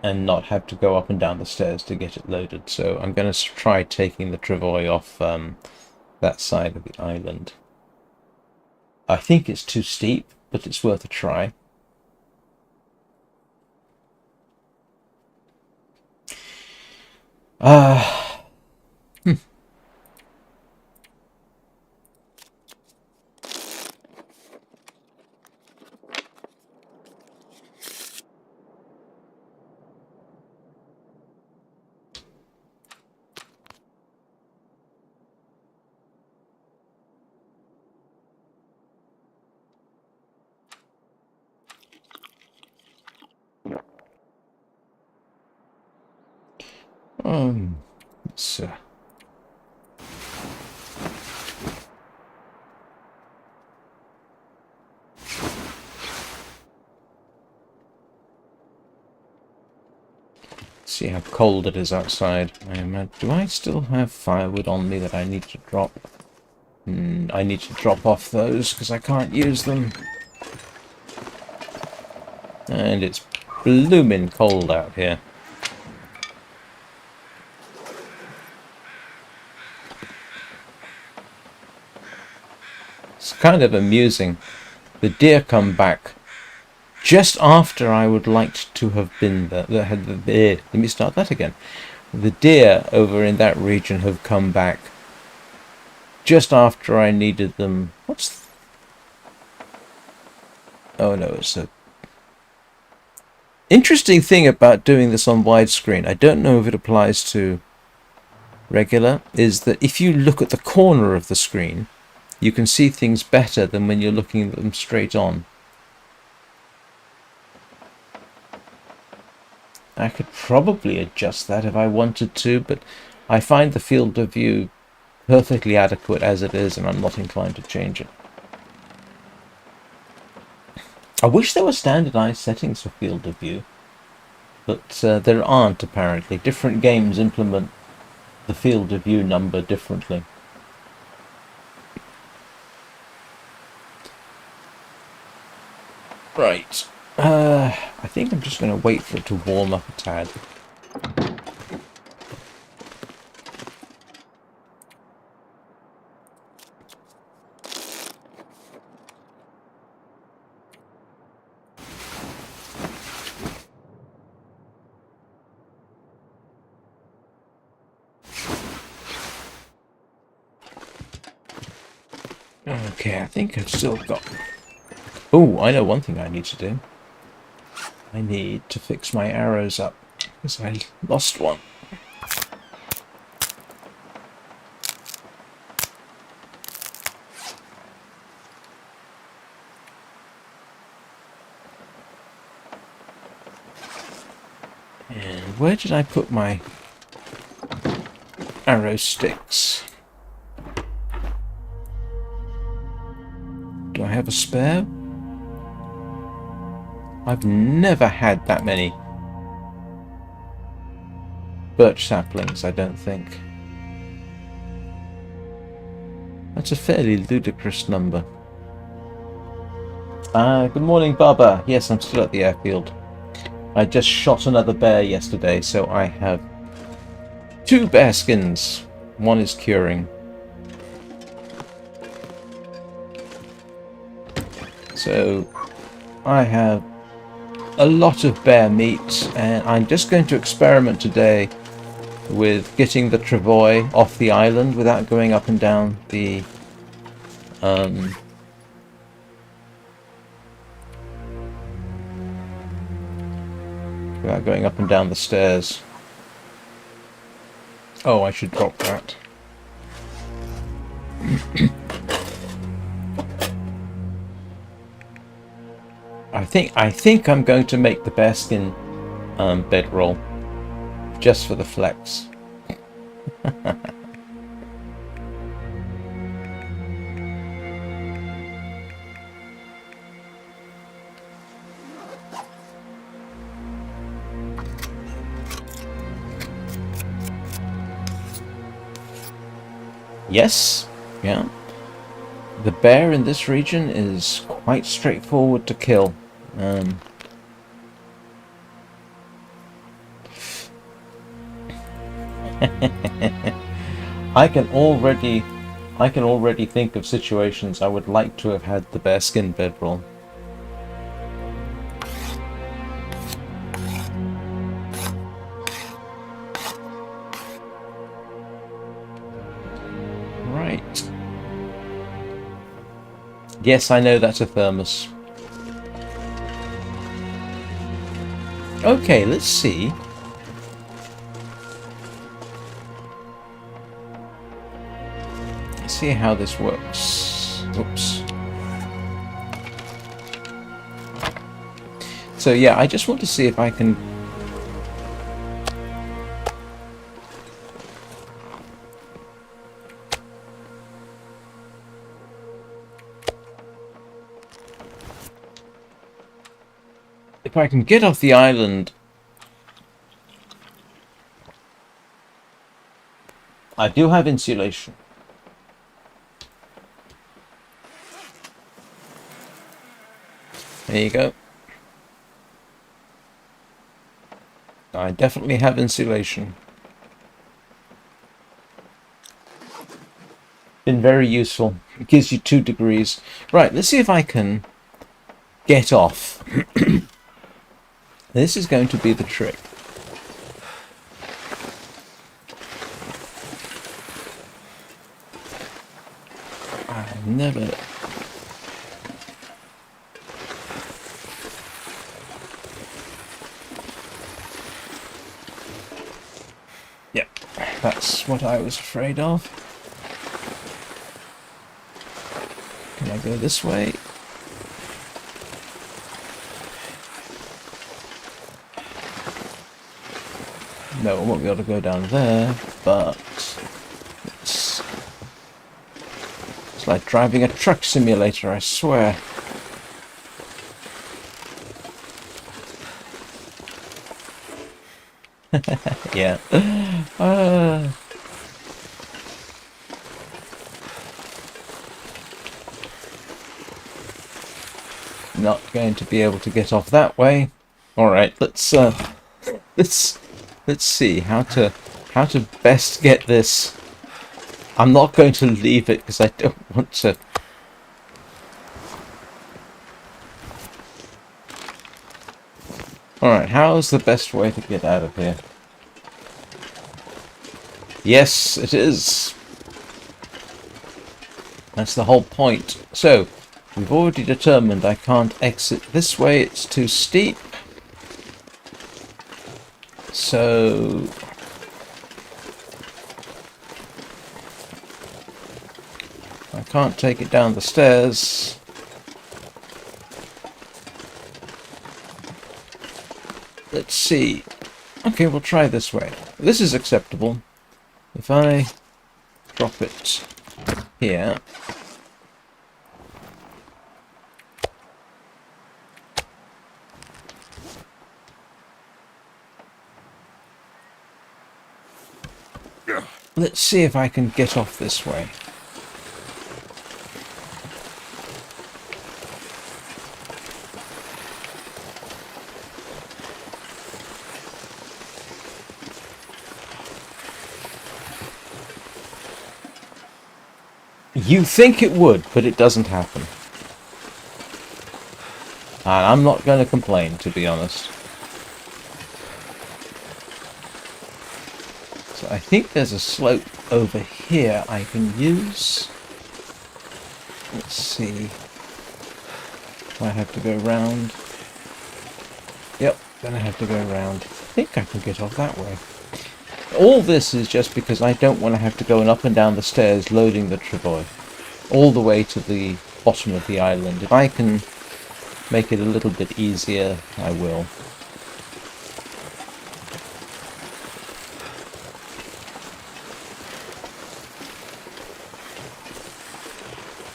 and not have to go up and down the stairs to get it loaded. So I'm going to try taking the travois off that side of the island. I think it's too steep, but it's worth a try. Let's see how cold it is outside. Do I still have firewood on me that I need to drop? I need to drop off those because I can't use them. And it's blooming cold out here. It's kind of amusing. The deer come back just after I would like to have been there. Let me start that again. The deer over in that region have come back just after I needed them. Oh no, it's a interesting thing about doing this on widescreen. I don't know if it applies to regular, is that if you look at the corner of the screen, you can see things better than when you're looking at them straight on. I could probably adjust that if I wanted to, but I find the field of view perfectly adequate as it is, and I'm not inclined to change it. I wish there were standardized settings for field of view, but there aren't apparently. Different games implement the field of view number differently. Right. I think I'm just going to wait for it to warm up a tad. Okay, I think I've still got... Oh, I know one thing I need to do. I need to fix my arrows up, because I lost one. And where did I put my arrow sticks? Do I have a spare? I've never had that many birch saplings, I don't think. That's a fairly ludicrous number. Good morning, Baba. Yes, I'm still at the airfield. I just shot another bear yesterday, so I have 2 bear skins. One is curing. So I have a lot of bear meat, and I'm just going to experiment today with getting the travois off the island without going up and down the stairs. Oh, I should drop that. I think I'm going to make the bearskin bedroll just for the flex. Yes, yeah. The bear in this region is quite straightforward to kill. Um, I can already, I can already think of situations I would like to have had the bearskin bedroll. Right. Yes, I know that's a thermos. Okay, let's see. Let's see how this works. Oops. So yeah, I just want to see if I can... If I can get off the island... I do have insulation. There you go. I definitely have insulation. Been very useful. It gives you 2 degrees. Right, let's see if I can get off. This is going to be the trick. I've never... Yep, that's what I was afraid of. Can I go this way? No, I won't be able to go down there, but it's like driving a truck simulator, I swear. Yeah. Not going to be able to get off that way. All right, let's see how to best get this. I'm not going to leave it because I don't want to. All right, how's the best way to get out of here? Yes, it is. That's the whole point. So, we've already determined I can't exit this way, it's too steep. So... I can't take it down the stairs. Let's see. Okay, we'll try this way. This is acceptable. If I drop it here... Let's see if I can get off this way. You think it would, but it doesn't happen. And I'm not going to complain, to be honest. So I think there's a slope over here I can use. Let's see. I have to go round. Yep, gonna have to go round. I think I can get off that way. All this is just because I don't want to have to go up and down the stairs loading the travoy all the way to the bottom of the island. If I can make it a little bit easier, I will.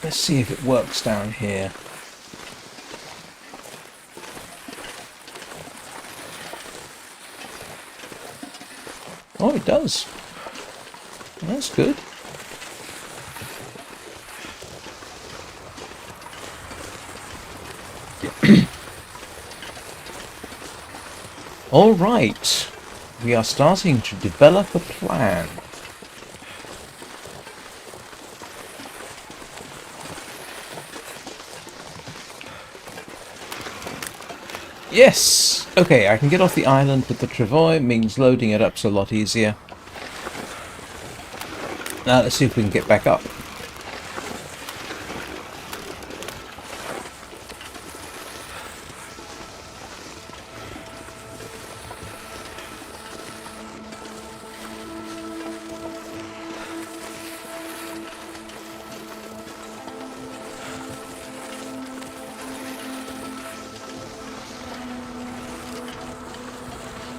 Let's see if it works down here. Oh, it does. That's good. All right. We are starting to develop a plan. Yes! Okay, I can get off the island with the travois. It means loading it up's a lot easier. Now let's see if we can get back up.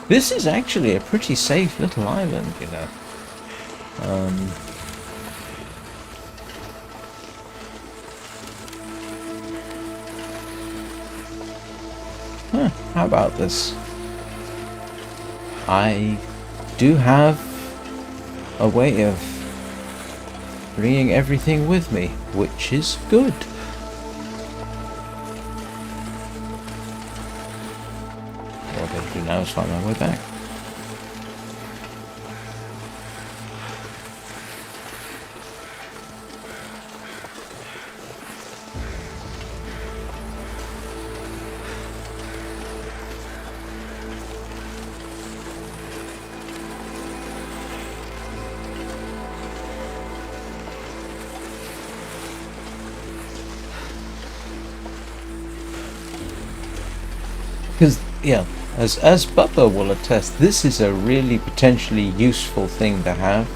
This is actually a pretty safe little island, you know. How about this? I do have a way of bringing everything with me, which is good. What I'm going to do now is find my way back. Because, yeah, as Bubba will attest, this is a really potentially useful thing to have,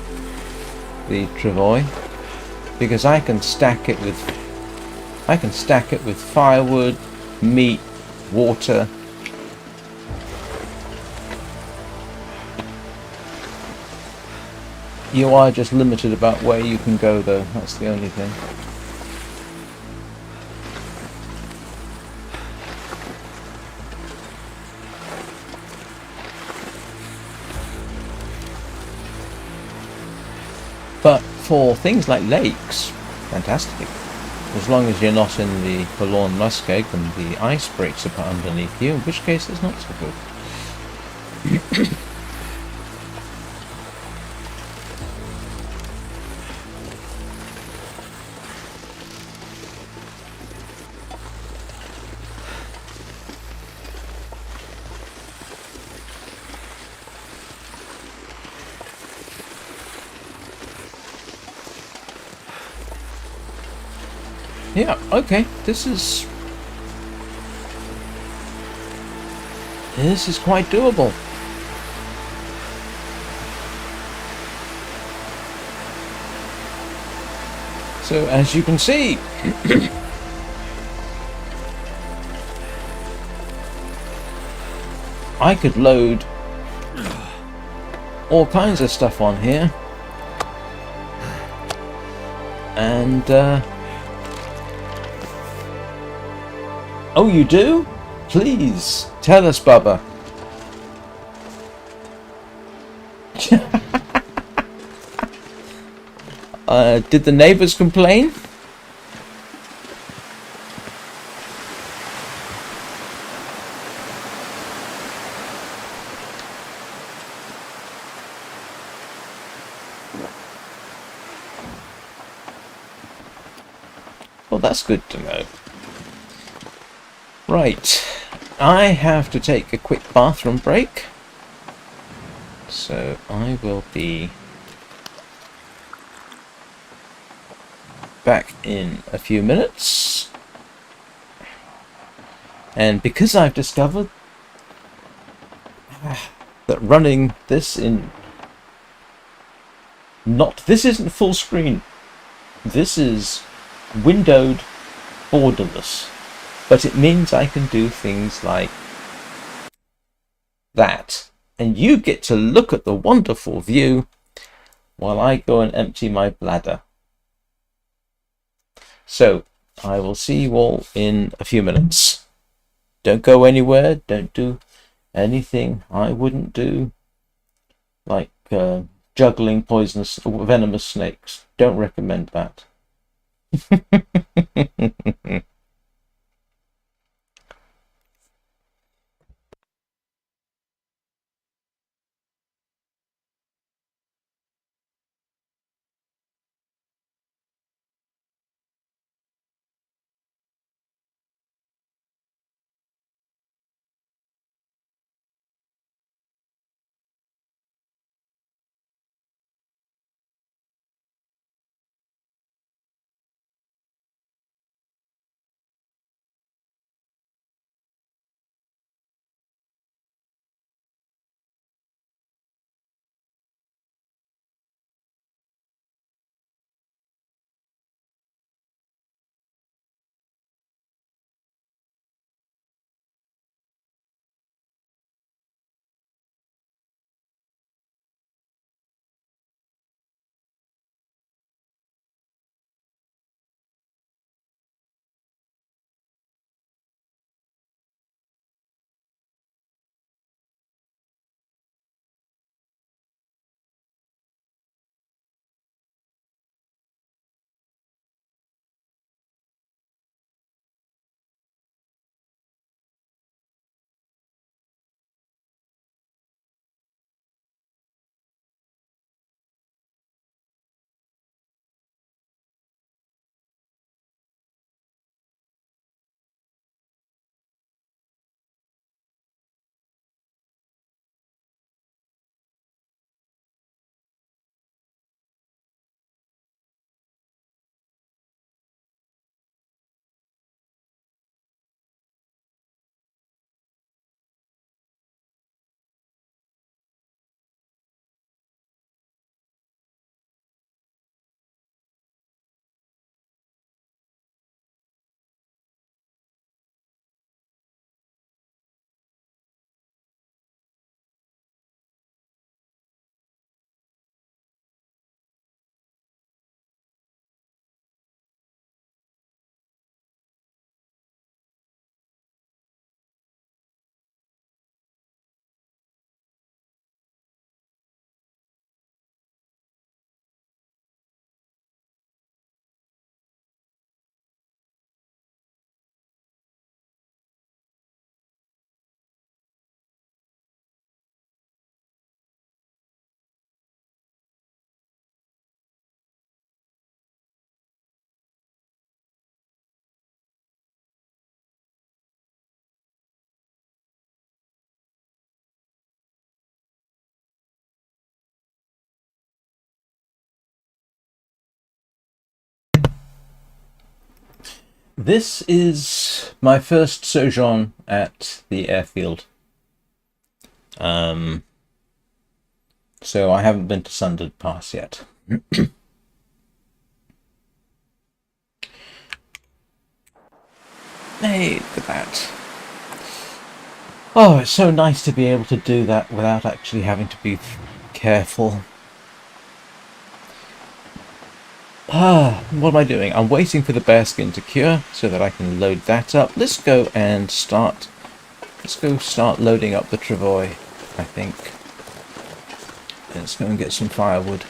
the travois, because I can stack it with firewood, meat, water. You are just limited about where you can go, though. That's the only thing. But for things like lakes, fantastic. As long as you're not in the forlorn muskeg and the ice breaks apart underneath you, in which case it's not so good. Yeah, okay, this is quite doable. So as you can see, I could load all kinds of stuff on here, and oh, you do? Please tell us, Bubba. Did the neighbors complain? Well, that's good to know. Right, I have to take a quick bathroom break, so I will be back in a few minutes. And because I've discovered that running this in this isn't full screen, this is windowed borderless. But it means I can do things like that. And you get to look at the wonderful view while I go and empty my bladder. So, I will see you all in a few minutes. Don't go anywhere. Don't do anything I wouldn't do. Like juggling poisonous or venomous snakes. Don't recommend that. This is my first sojourn at the airfield. So I haven't been to Sundered Pass yet. Hey, look at that. Oh, it's so nice to be able to do that without actually having to be careful. What am I doing? I'm waiting for the bearskin to cure so that I can load that up. Let's go start loading up the travois, I think. Let's go and get some firewood.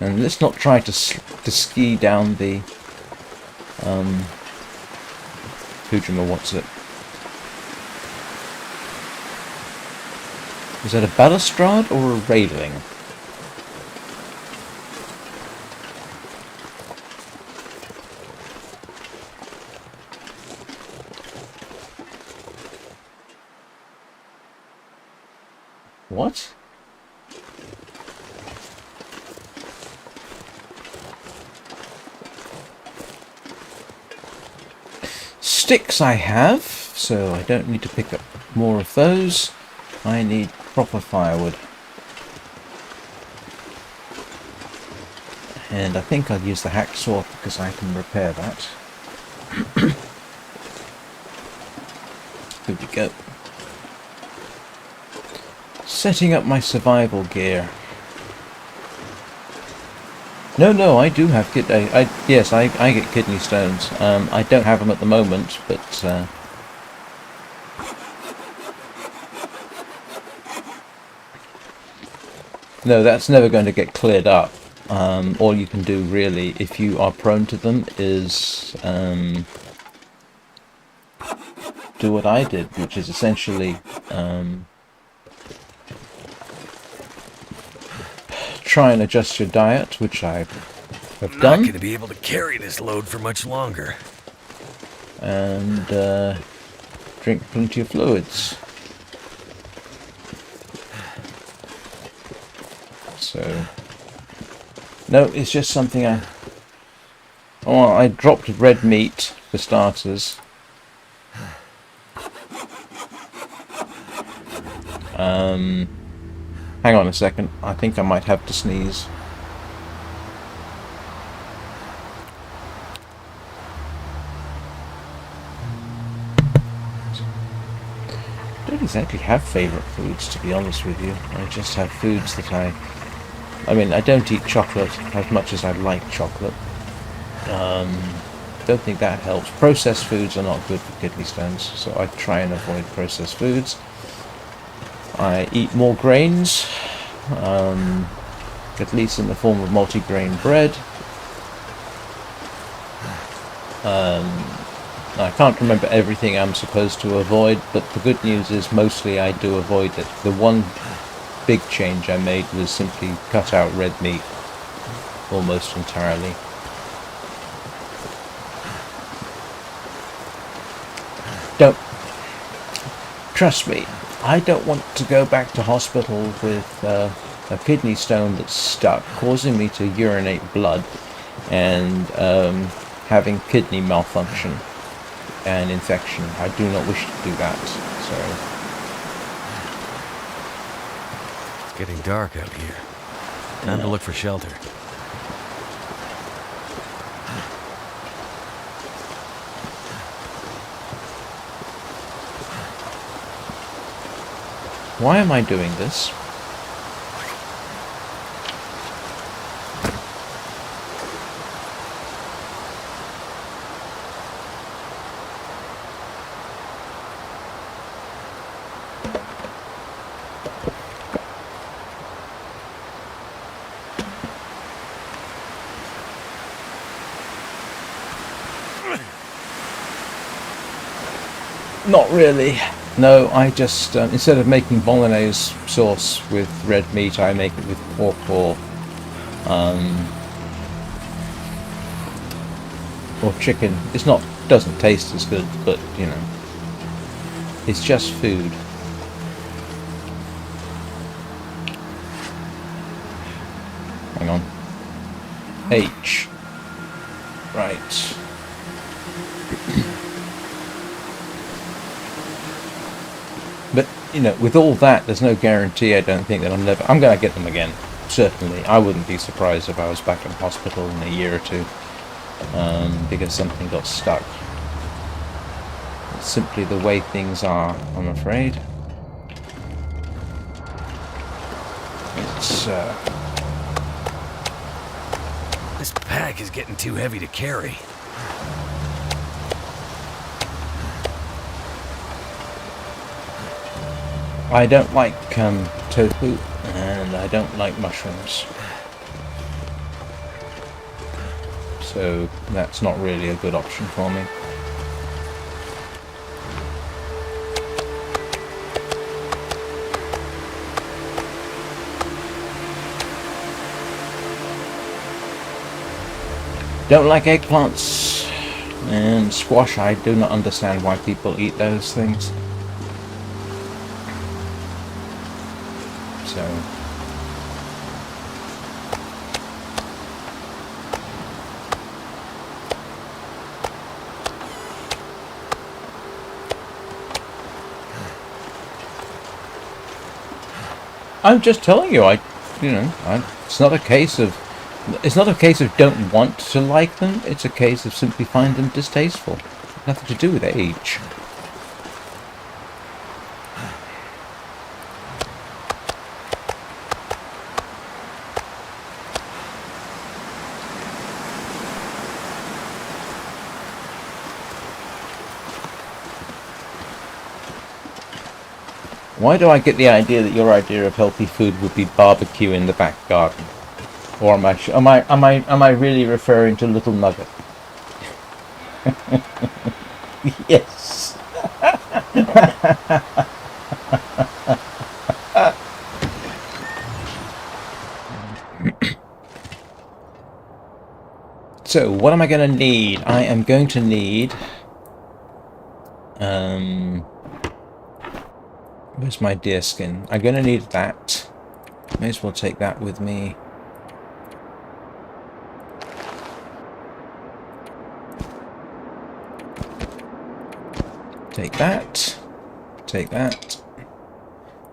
And let's not try to ski down the what's it? Is that a balustrade or a railing? What? Sticks I have, so I don't need to pick up more of those. I need proper firewood. And I think I'll use the hacksaw because I can repair that. Here we go. Setting up my survival gear. No, I do have yes, I get kidney stones. I don't have them at the moment, but no, that's never going to get cleared up. All you can do really, if you are prone to them, is do what I did, which is essentially try and adjust your diet, which I have done. I'm not going to be able to carry this load for much longer. And drink plenty of fluids. So, no, it's just something I dropped red meat for starters. Hang on a second. I think I might have to sneeze. I don't exactly have favourite foods, to be honest with you. I just have foods that I mean, I don't eat chocolate as much as I like chocolate. Don't think that helps. Processed foods are not good for kidney stones, so I try and avoid processed foods. I eat more grains, at least in the form of multigrain bread. I can't remember everything I'm supposed to avoid, but the good news is mostly I do avoid it. The one big change I made was simply cut out red meat almost entirely. Trust me, I don't want to go back to hospital with a kidney stone that's stuck, causing me to urinate blood and having kidney malfunction and infection. I do not wish to do that. So It's getting dark out here. Time to look for shelter. why am I doing this? Not really. No, I just, instead of making bolognese sauce with red meat, I make it with pork or chicken. Doesn't taste as good, but, you know, it's just food. Hang on. H. Right. But, you know, with all that, there's no guarantee, I don't think, that I'm going to get them again. Certainly. I wouldn't be surprised if I was back in hospital in a year or two, because something got stuck. It's simply the way things are, I'm afraid. It's, This pack is getting too heavy to carry. I don't like tofu, and I don't like mushrooms. So that's not really a good option for me. Don't like eggplants and squash. I do not understand why people eat those things. So I'm just telling you, it's not a case of don't want to like them. It's a case of simply find them distasteful. Nothing to do with age. Why do I get the idea that your idea of healthy food would be barbecue in the back garden? Or am I really referring to Little Nugget? Yes. So, what am I going to need? I am going to need... where's my deer skin? I'm going to need that. May as well take that with me. Take that. Take that.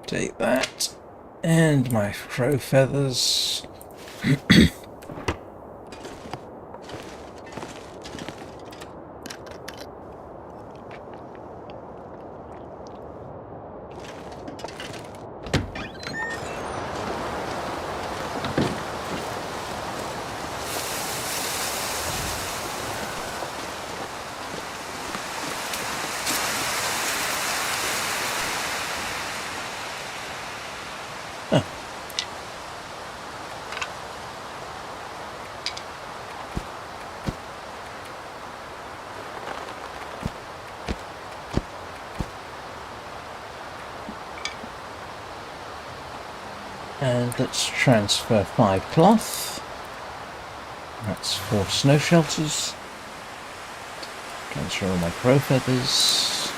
Take that. And my crow feathers. And let's transfer 5 cloth. That's 4 snow shelters. Transfer all my crow feathers.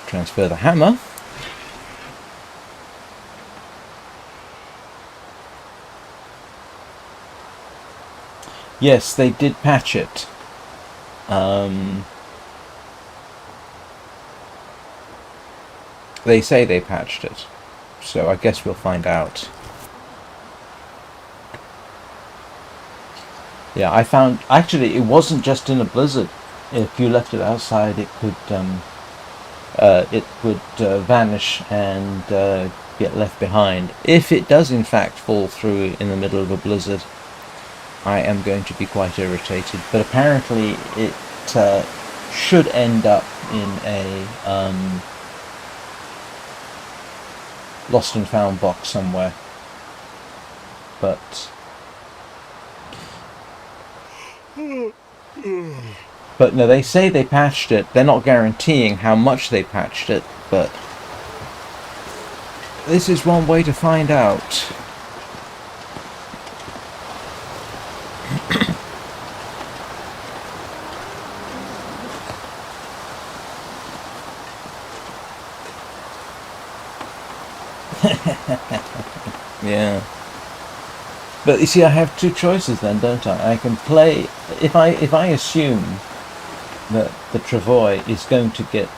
Transfer the hammer. Yes, they did patch it. They say they patched it, so I guess we'll find out. Yeah, I found actually it wasn't just in a blizzard. If you left it outside, it could vanish and get left behind. If it does in fact fall through in the middle of a blizzard, I am going to be quite irritated. But apparently, it should end up in a lost and found box somewhere, but no, they say they patched it. They're not guaranteeing how much they patched it, but this is one way to find out. Yeah. But you see, I have two choices then, don't I? I can play if I assume that the travois is going to get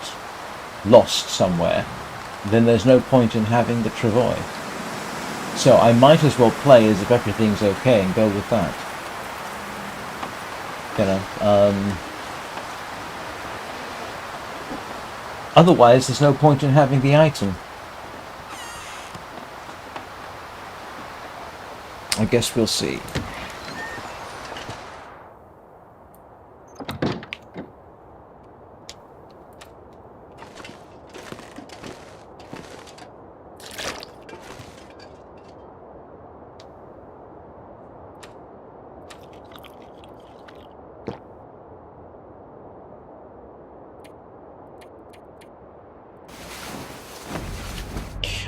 lost somewhere, then there's no point in having the travois. So I might as well play as if everything's okay and go with that. You know. Otherwise, there's no point in having the item. I guess we'll see.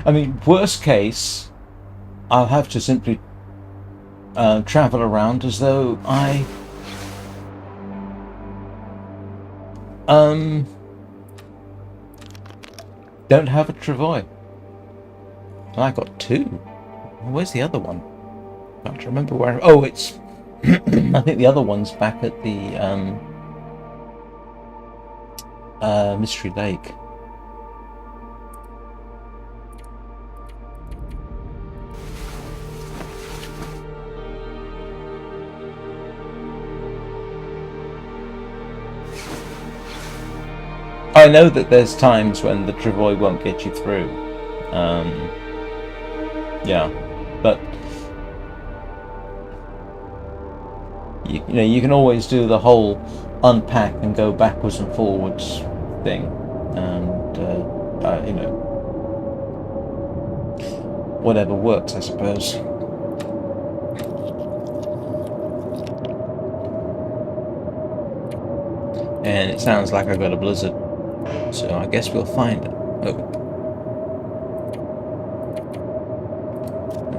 I mean, worst case, I'll have to simply travel around as though I don't have a travois. And I got two. Where's the other one? I can't remember where. Oh, it's. I think the other one's back at the Mystery Lake. I know that there's times when the travois won't get you through. Yeah, but you know you can always do the whole unpack and go backwards and forwards thing, and you know, whatever works, I suppose. And it sounds like I've got a blizzard. So I guess we'll find it. Oh.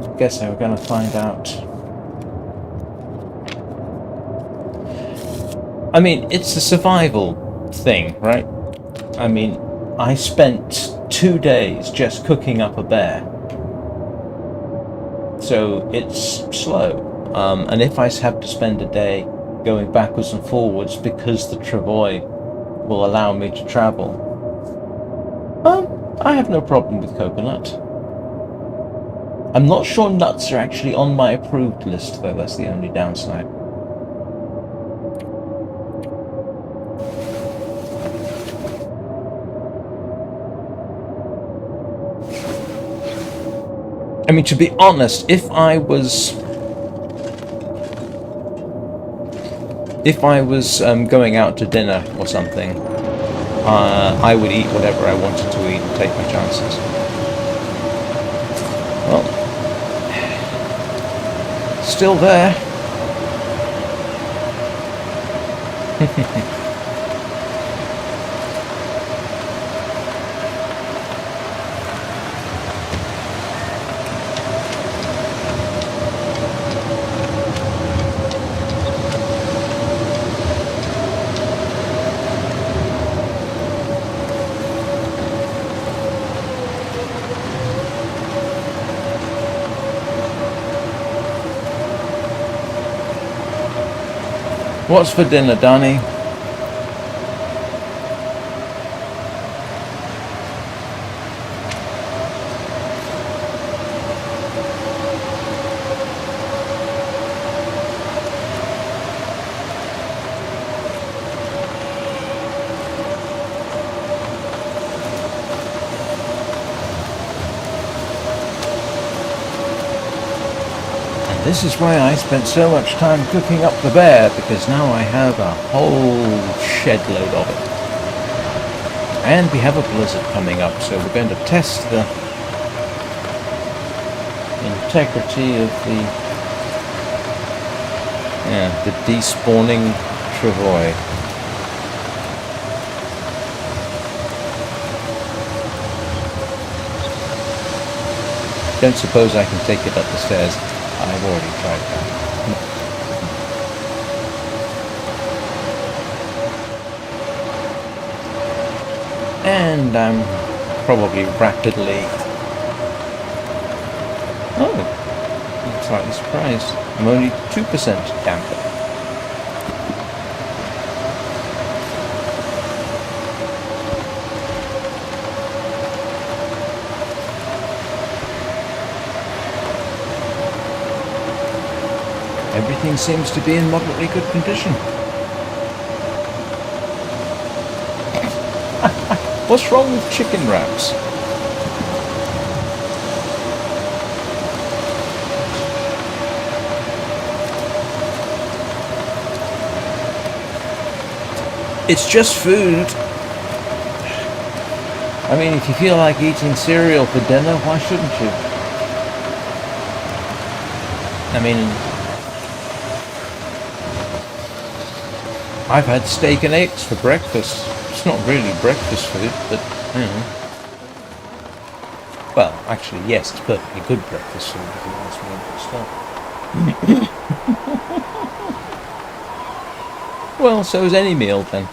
I guess we're going to find out. I mean, it's a survival thing, right? I mean, I spent 2 days just cooking up a bear. So it's slow. And if I have to spend a day going backwards and forwards because the travois will allow me to travel, I have no problem with coconut. I'm not sure nuts are actually on my approved list, though. That's the only downside. I mean, to be honest, if I was going out to dinner or something, I would eat whatever I wanted to eat and take my chances. Well, still there. What's for dinner, Danny? This is why I spent so much time cooking up the bear, because now I have a whole shed load of it. And we have a blizzard coming up, so we're going to test the integrity of the despawning travois. Don't suppose I can take it up the stairs. I've already tried that. And I'm probably rapidly... Oh, slightly surprised. I'm only 2% damper. Everything seems to be in moderately good condition. What's wrong with chicken wraps? It's just food. I mean, if you feel like eating cereal for dinner, why shouldn't you? I mean, I've had steak and eggs for breakfast. It's not really breakfast food, but, you know. Well, actually, yes, it's perfectly good breakfast food if you ask me, but still. Well, so is any meal then.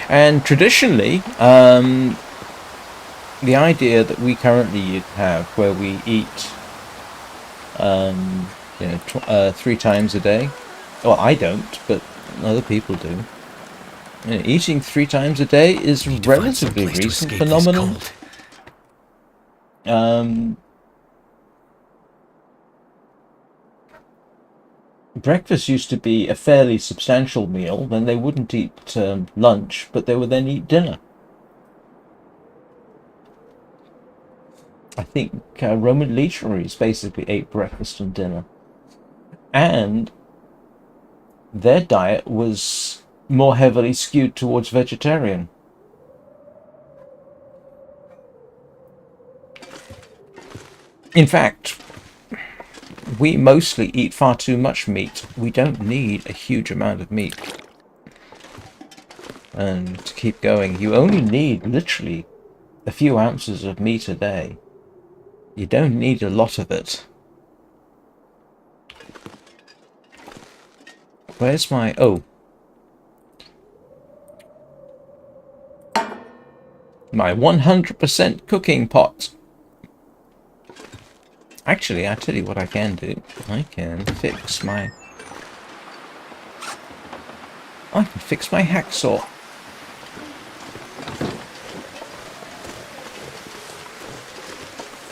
And traditionally, the idea that we currently have, where we eat, 3 times a day. Well, I don't, but other people do. Eating 3 times a day is a relatively recent phenomenon. Breakfast used to be a fairly substantial meal. Then they wouldn't eat lunch, but they would then eat dinner. I think Roman legionaries basically ate breakfast and dinner. And their diet was more heavily skewed towards vegetarian. In fact, we mostly eat far too much meat. We don't need a huge amount of meat. And to keep going, you only need literally a few ounces of meat a day. You don't need a lot of it. Where's my... oh. My 100% cooking pot. Actually, I tell you what I can do. I can fix my hacksaw.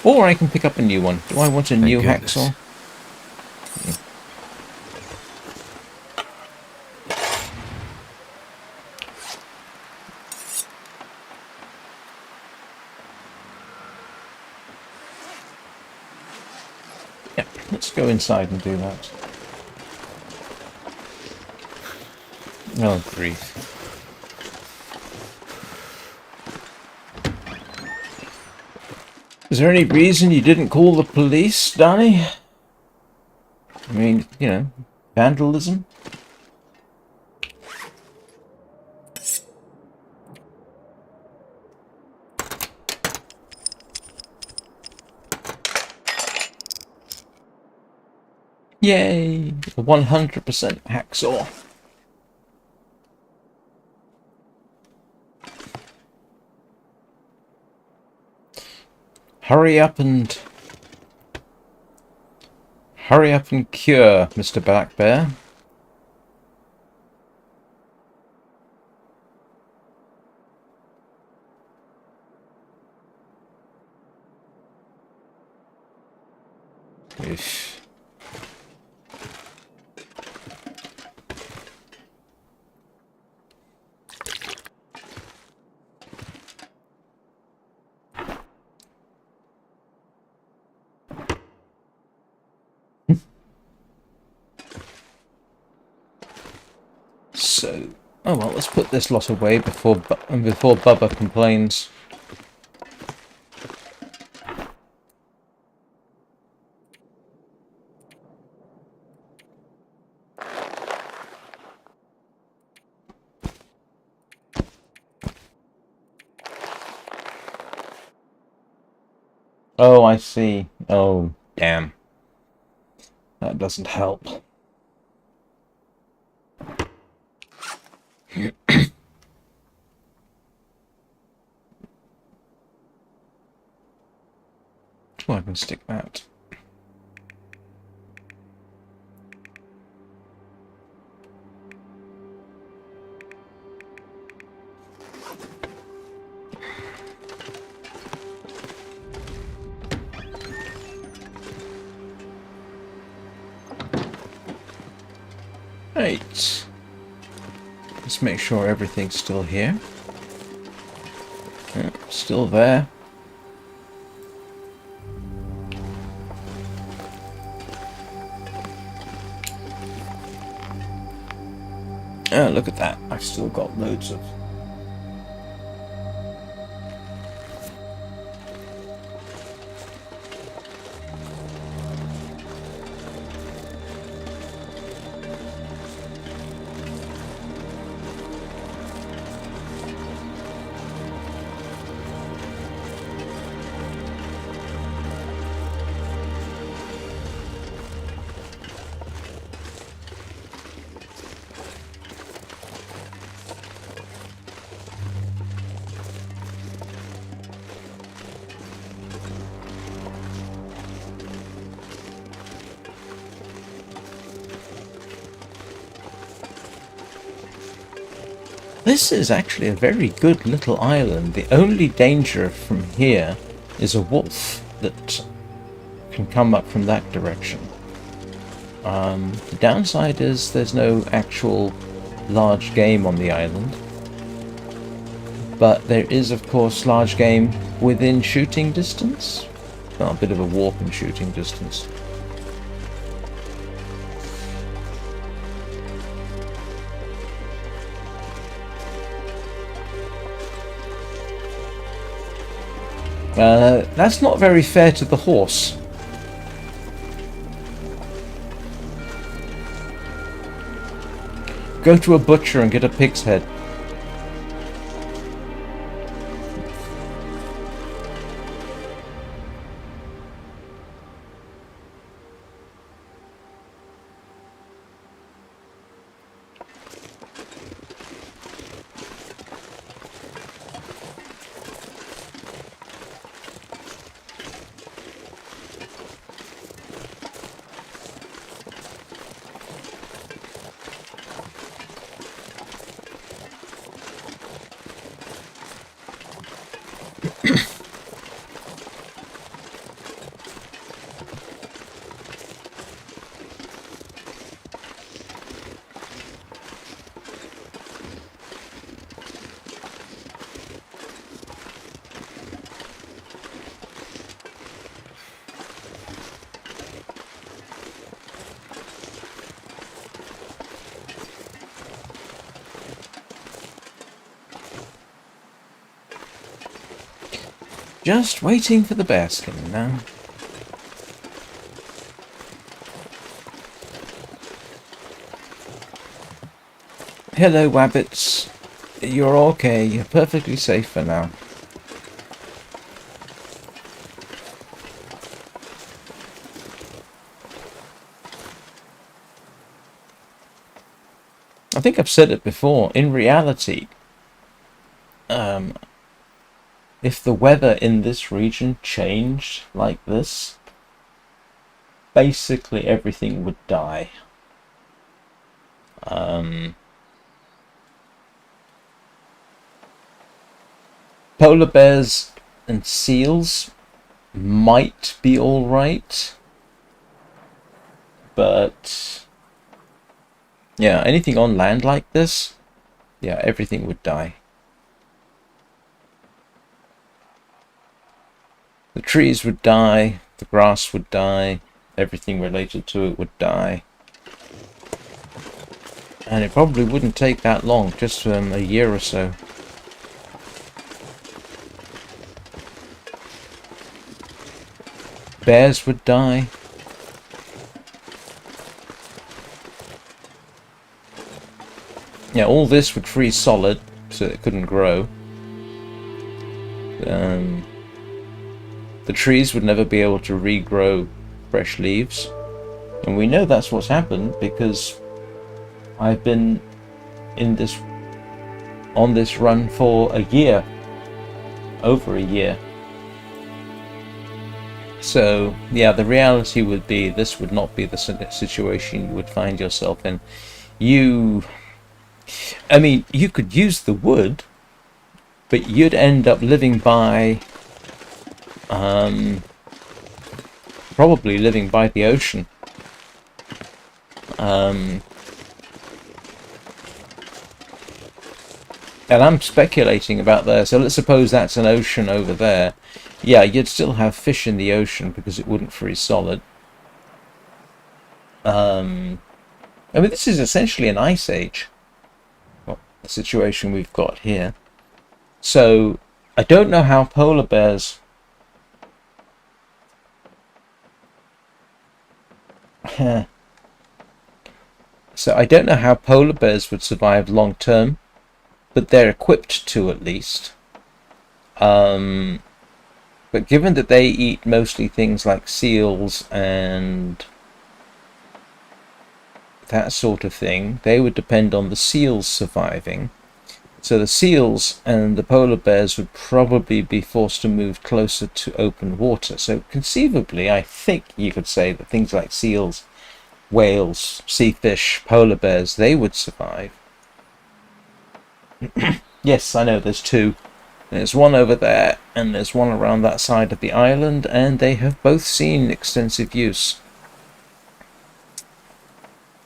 Or I can pick up a new one. Do I want a new hacksaw? Yeah, let's go inside and do that. Oh, grief. Is there any reason you didn't call the police, Danny? I mean, you know, vandalism? Yay! A 100% hacksaw. Hurry up and cure, Mr. Black Bear. Ish. So, oh well, let's put this lot away before Bubba complains. Oh, I see. Oh, damn. That doesn't help. Oh, I can stick that. Right. Let's make sure everything's still here. Yeah, still there. Oh, look at that. I've still got loads of... This is actually a very good little island. The only danger from here is a wolf that can come up from that direction. The downside is there's no actual large game on the island. But there is, of course, large game within shooting distance. Well, a bit of a walk in shooting distance. That's not very fair to the horse. Go to a butcher and get a pig's head. Just waiting for the bearskin now. Hello, Wabbits. You're okay. You're perfectly safe for now. I think I've said it before. In reality, if the weather in this region changed like this, basically everything would die. Polar bears and seals might be alright, but yeah, anything on land like this, yeah, everything would die. The trees would die, the grass would die, everything related to it would die. And it probably wouldn't take that long, just a year or so. Bears would die. Yeah, all this would freeze solid, so it couldn't grow. The trees would never be able to regrow fresh leaves. And we know that's what's happened because I've been on this run for a year. Over a year. So, yeah, the reality would be this would not be the situation you would find yourself in. I mean, you could use the wood, but you'd end up living by, probably living by the ocean. And I'm speculating about there, so let's suppose that's an ocean over there. Yeah, you'd still have fish in the ocean because it wouldn't freeze solid. I mean, this is essentially an ice age, well, the situation we've got here. So, I don't know how polar bears... So, I don't know how polar bears would survive long term, but they're equipped to at least. But given that they eat mostly things like seals and that sort of thing, they would depend on the seals surviving. So the seals and the polar bears would probably be forced to move closer to open water. So conceivably, I think you could say that things like seals, whales, sea fish, polar bears, they would survive. Yes, I know there's two. There's one over there, and there's one around that side of the island, and they have both seen extensive use.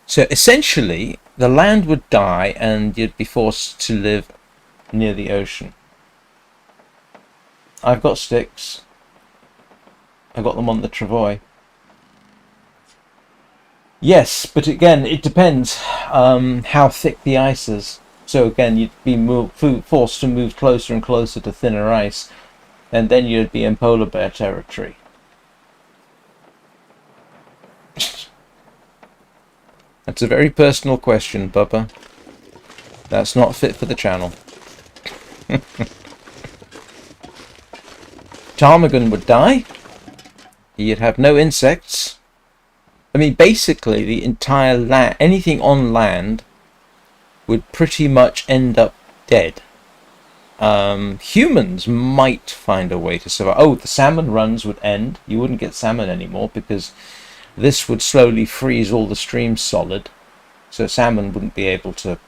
So essentially, the land would die, and you'd be forced to live near the ocean. I've got sticks. I got them on the travois. Yes, but again, it depends how thick the ice is. So again, you'd be forced to move closer and closer to thinner ice, and then you'd be in polar bear territory. That's a very personal question, Bubba. That's not fit for the channel. Ptarmigan would die. You'd have no insects. I mean, basically, the entire land, anything on land, would pretty much end up dead. Humans might find a way to survive. Oh, the salmon runs would end. You wouldn't get salmon anymore because this would slowly freeze all the streams solid. So salmon wouldn't be able to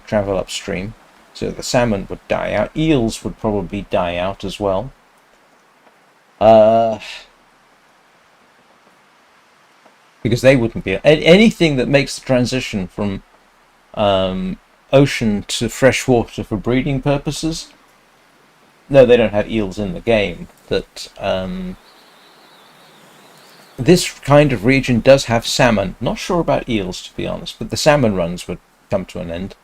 travel upstream. So the salmon would die out. Eels would probably die out as well. Because they wouldn't be... Anything that makes the transition from ocean to fresh water for breeding purposes. No, they don't have eels in the game, but this kind of region does have salmon. Not sure about eels, to be honest, but the salmon runs would come to an end.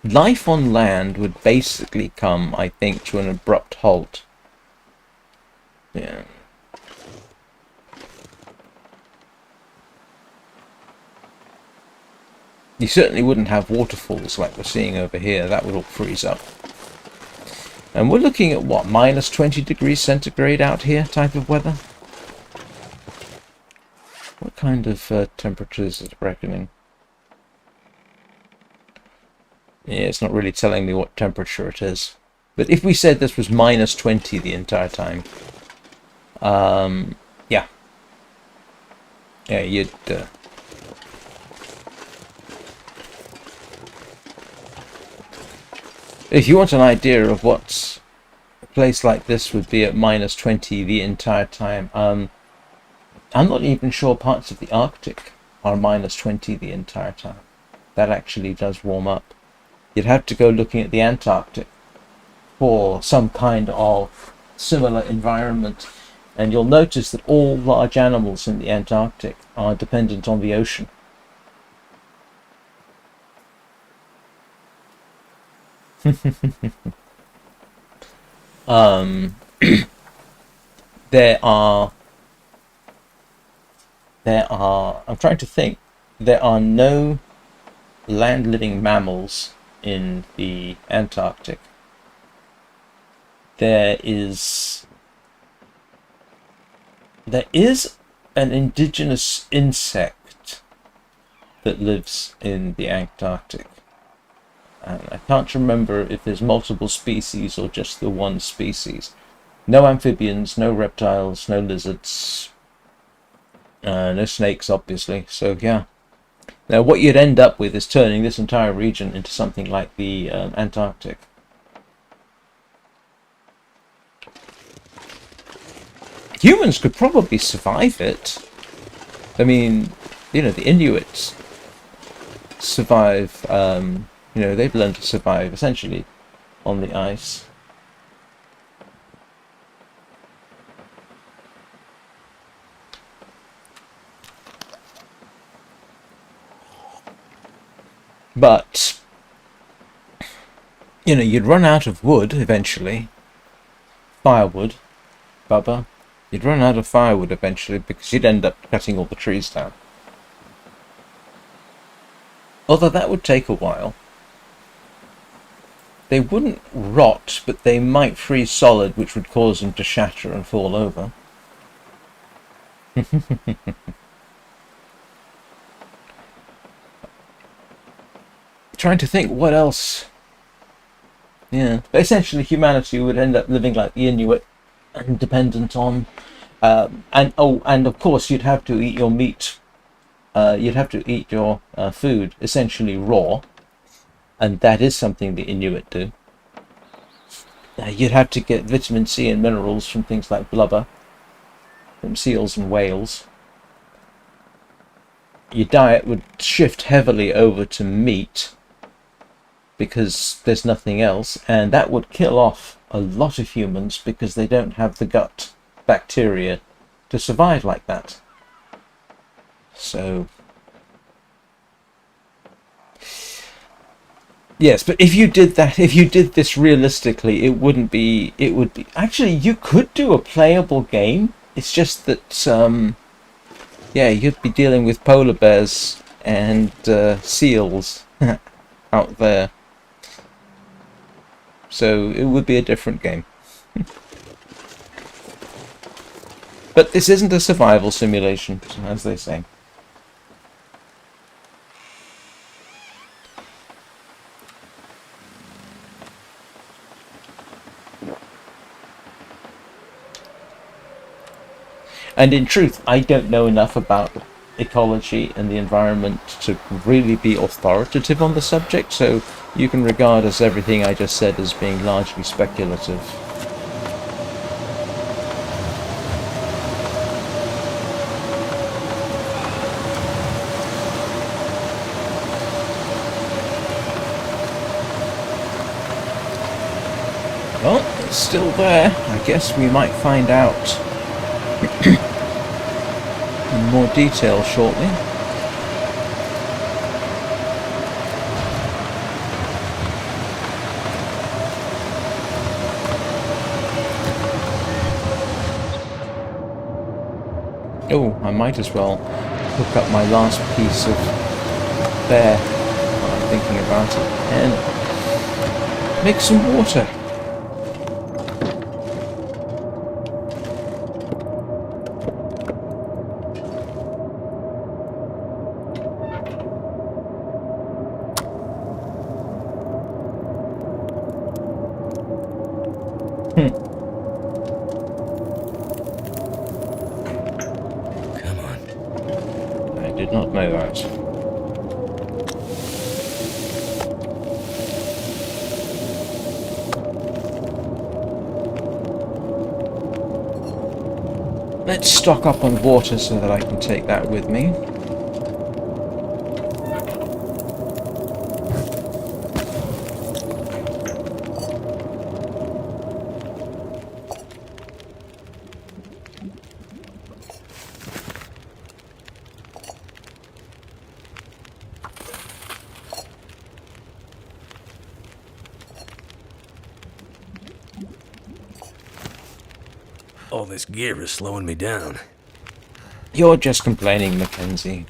Life on land would basically come, I think, to an abrupt halt. Yeah. You certainly wouldn't have waterfalls like we're seeing over here. That would all freeze up. And we're looking at what, minus 20 degrees centigrade out here type of weather? What kind of temperatures is it reckoning? Yeah, it's not really telling me what temperature it is. But if we said this was minus 20 the entire time, yeah. Yeah, you'd... If you want an idea of what a place like this would be at minus 20 the entire time, I'm not even sure parts of the Arctic are minus 20 the entire time. That actually does warm up. You'd have to go looking at the Antarctic for some kind of similar environment, and you'll notice that all large animals in the Antarctic are dependent on the ocean. There are, I'm trying to think, there are no land-living mammals in the Antarctic. There is an indigenous insect that lives in the Antarctic. And I can't remember if there's multiple species or just the one species. No amphibians, no reptiles, no lizards, no snakes, obviously. So yeah. Now what you'd end up with is turning this entire region into something like the Antarctic. Humans could probably survive it. I mean, you know, the Inuits survive, you know, they've learned to survive essentially on the ice. But, you know, you'd run out of wood eventually. Firewood, Bubba. You'd run out of firewood eventually because you'd end up cutting all the trees down. Although that would take a while. They wouldn't rot, but they might freeze solid, which would cause them to shatter and fall over. Trying to think what else. Yeah, but essentially humanity would end up living like the Inuit and dependent on and of course you'd have to eat your meat, you'd have to eat your food essentially raw, and that is something the Inuit do. You'd have to get vitamin C and minerals from things like blubber from seals and whales. Your diet would shift heavily over to meat because there's nothing else, and that would kill off a lot of humans because they don't have the gut bacteria to survive like that. So yes, but if you did that, if you did this realistically, it would be actually, you could do a playable game. It's just that yeah, you'd be dealing with polar bears and seals out there. So it would be a different game. But this isn't a survival simulation, as they say. And in truth, I don't know enough about ecology and the environment to really be authoritative on the subject, so you can regard as everything I just said as being largely speculative. Well, it's still there. I guess we might find out in more detail shortly. Oh, I might as well hook up my last piece of bear while I'm thinking about it and make some water. Come on. I did not know that. Let's stock up on water so that I can take that with me. All this gear is slowing me down. You're just complaining, Mackenzie.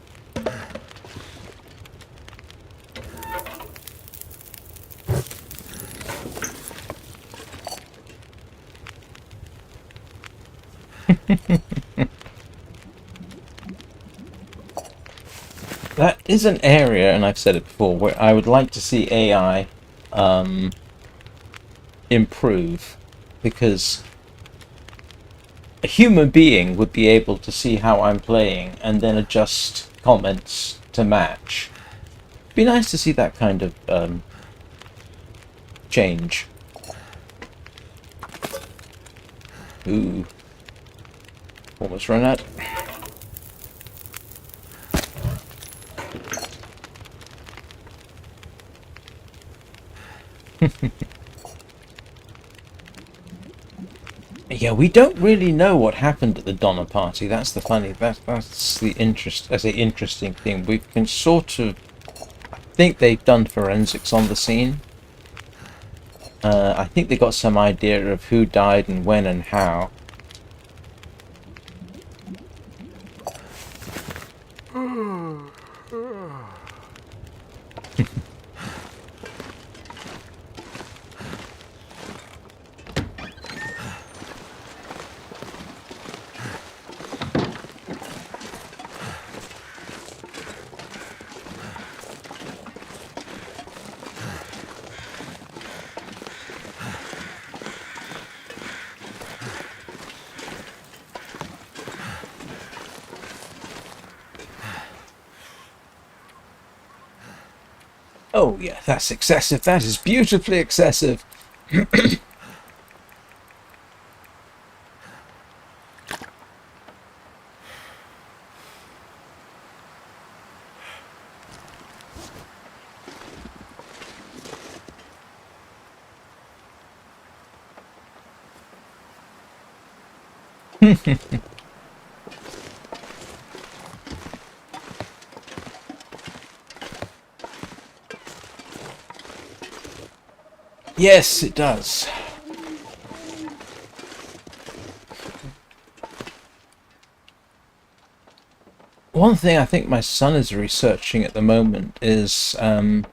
That is an area, and I've said it before, where I would like to see AI improve, because a human being would be able to see how I'm playing and then adjust comments to match. It'd be nice to see that kind of change. Ooh. Almost run out. Yeah, we don't really know what happened at the Donner Party. That's the funny. That's the interesting thing. We can sort of. I think they've done forensics on the scene. I think they got some idea of who died and when and how. Oh yeah, that's excessive. That is beautifully excessive. Yes, it does. One thing I think my son is researching at the moment is how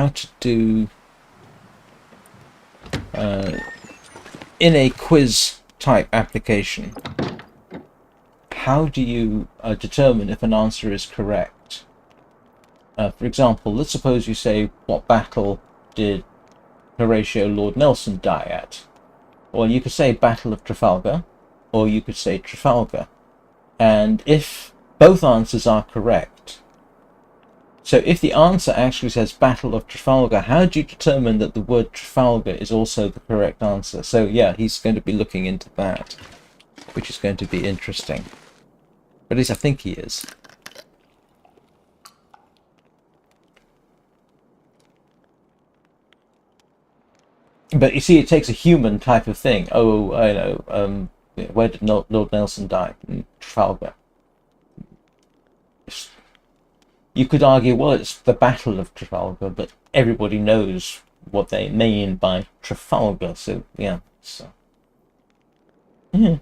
to do in a quiz type application. How do you determine if an answer is correct? For example, let's suppose you say, what battle did Horatio Lord Nelson die at? Well, you could say Battle of Trafalgar, or you could say Trafalgar. And if both answers are correct, so if the answer actually says Battle of Trafalgar, how do you determine that the word Trafalgar is also the correct answer? So yeah, he's going to be looking into that, which is going to be interesting. At least I think he is. But you see, it takes a human type of thing. Oh, I know. Where did Lord Nelson die? In Trafalgar. You could argue, well, it's the Battle of Trafalgar, but everybody knows what they mean by Trafalgar. So yeah. So yeah.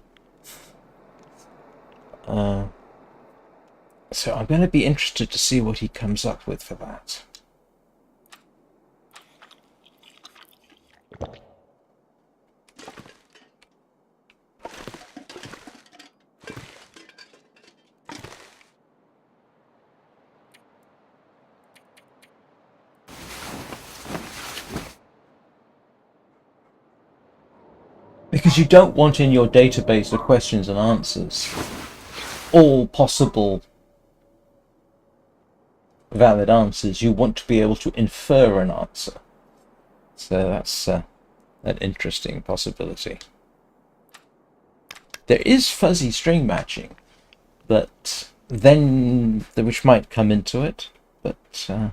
So I'm going to be interested to see what he comes up with for that. Because you don't want in your database of questions and answers all possible valid answers. You want to be able to infer an answer. So that's an interesting possibility. There is fuzzy string matching, but then which might come into it, but oh,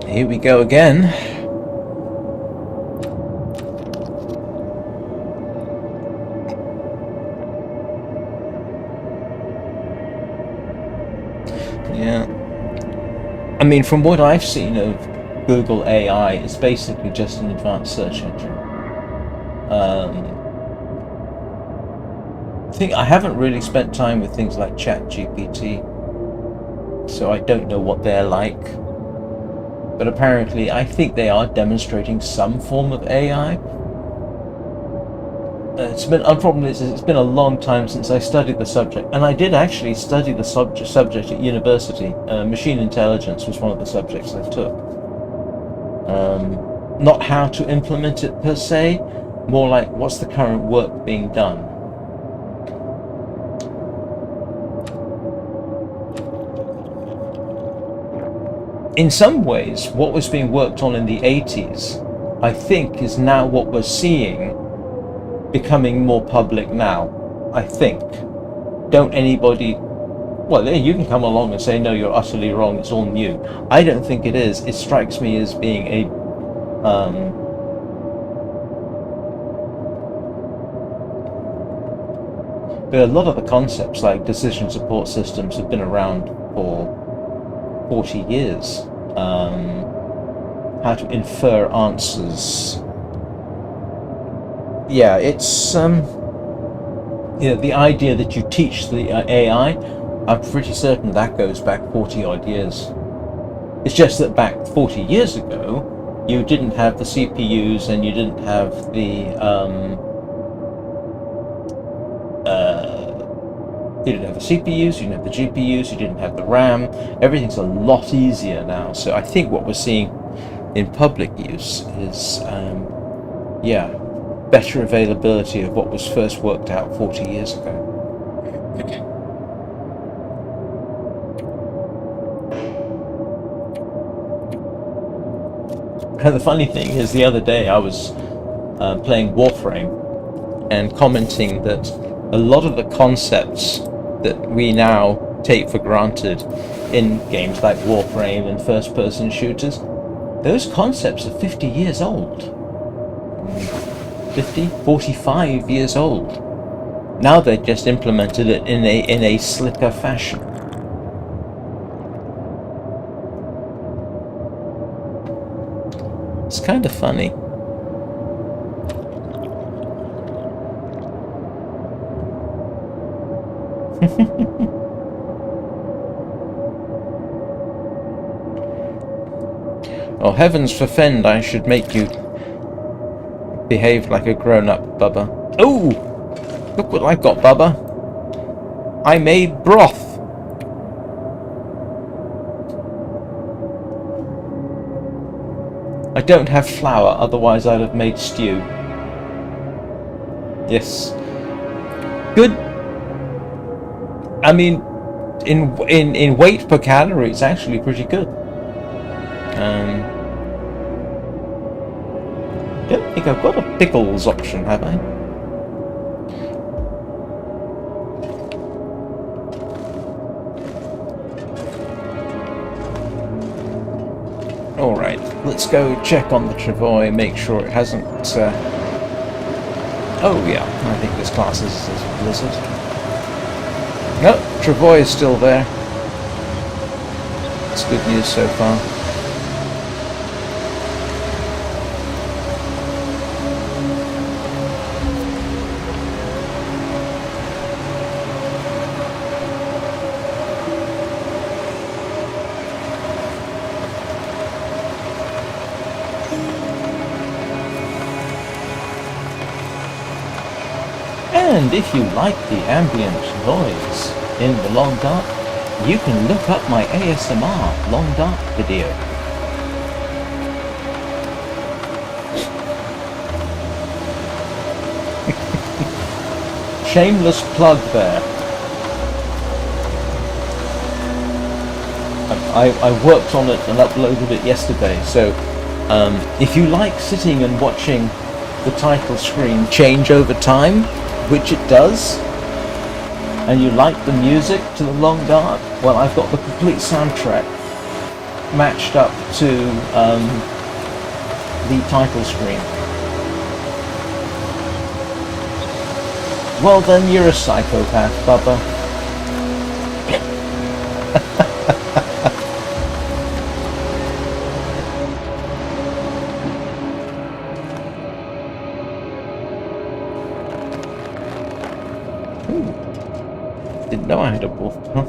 here we go again. Yeah. I mean, from what I've seen of Google AI, it's basically just an advanced search engine. I haven't really spent time with things like ChatGPT, so I don't know what they're like. But apparently, I think they are demonstrating some form of AI. It's been a long time since I studied the subject, and I did actually study the subject at university. Machine intelligence was one of the subjects I took. Not how to implement it per se, more like what's the current work being done. In some ways, what was being worked on in the 80s, I think, is now what we're seeing becoming more public now, I think. Don't anybody... Well, you can come along and say, no, you're utterly wrong, it's all new. I don't think it is. It strikes me as being a... but a lot of the concepts, like decision support systems, have been around for 40 years. How to infer answers. Yeah, it's... the idea that you teach the AI, I'm pretty certain that goes back 40 odd years. It's just that back 40 years ago, you didn't have the CPUs and you didn't have the CPUs, you didn't have the GPUs, you didn't have the RAM. Everything's a lot easier now. So I think what we're seeing in public use is, better availability of what was first worked out 40 years ago. And the funny thing is, the other day I was playing Warframe and commenting that a lot of the concepts that we now take for granted in games like Warframe and first-person shooters, those concepts are 50 years old. 50, 45 years old. Now they just implemented it in a slicker fashion. It's kind of funny. Oh, heavens forfend, I should make you behave like a grown-up, Bubba. Oh! Look what I've got, Bubba. I made broth. I don't have flour, otherwise I'd have made stew. Yes. Good. I mean, in weight per calorie, it's actually pretty good. Don't think I've got a pickles option, have I? Alright, let's go check on the Travois, make sure it hasn't... Oh yeah, I think this class is a blizzard. No, Travois is still there. It's good news so far. And if you like the ambient noise in the long dark, you can look up my ASMR long dark video. Shameless plug there. I worked on it and uploaded it yesterday, so if you like sitting and watching the title screen change over time, which it does, and you like the music to the long dark, well, I've got the complete soundtrack matched up to the title screen. Well then, you're a psychopath, Bubba. Didn't know I had a wolf. Huh?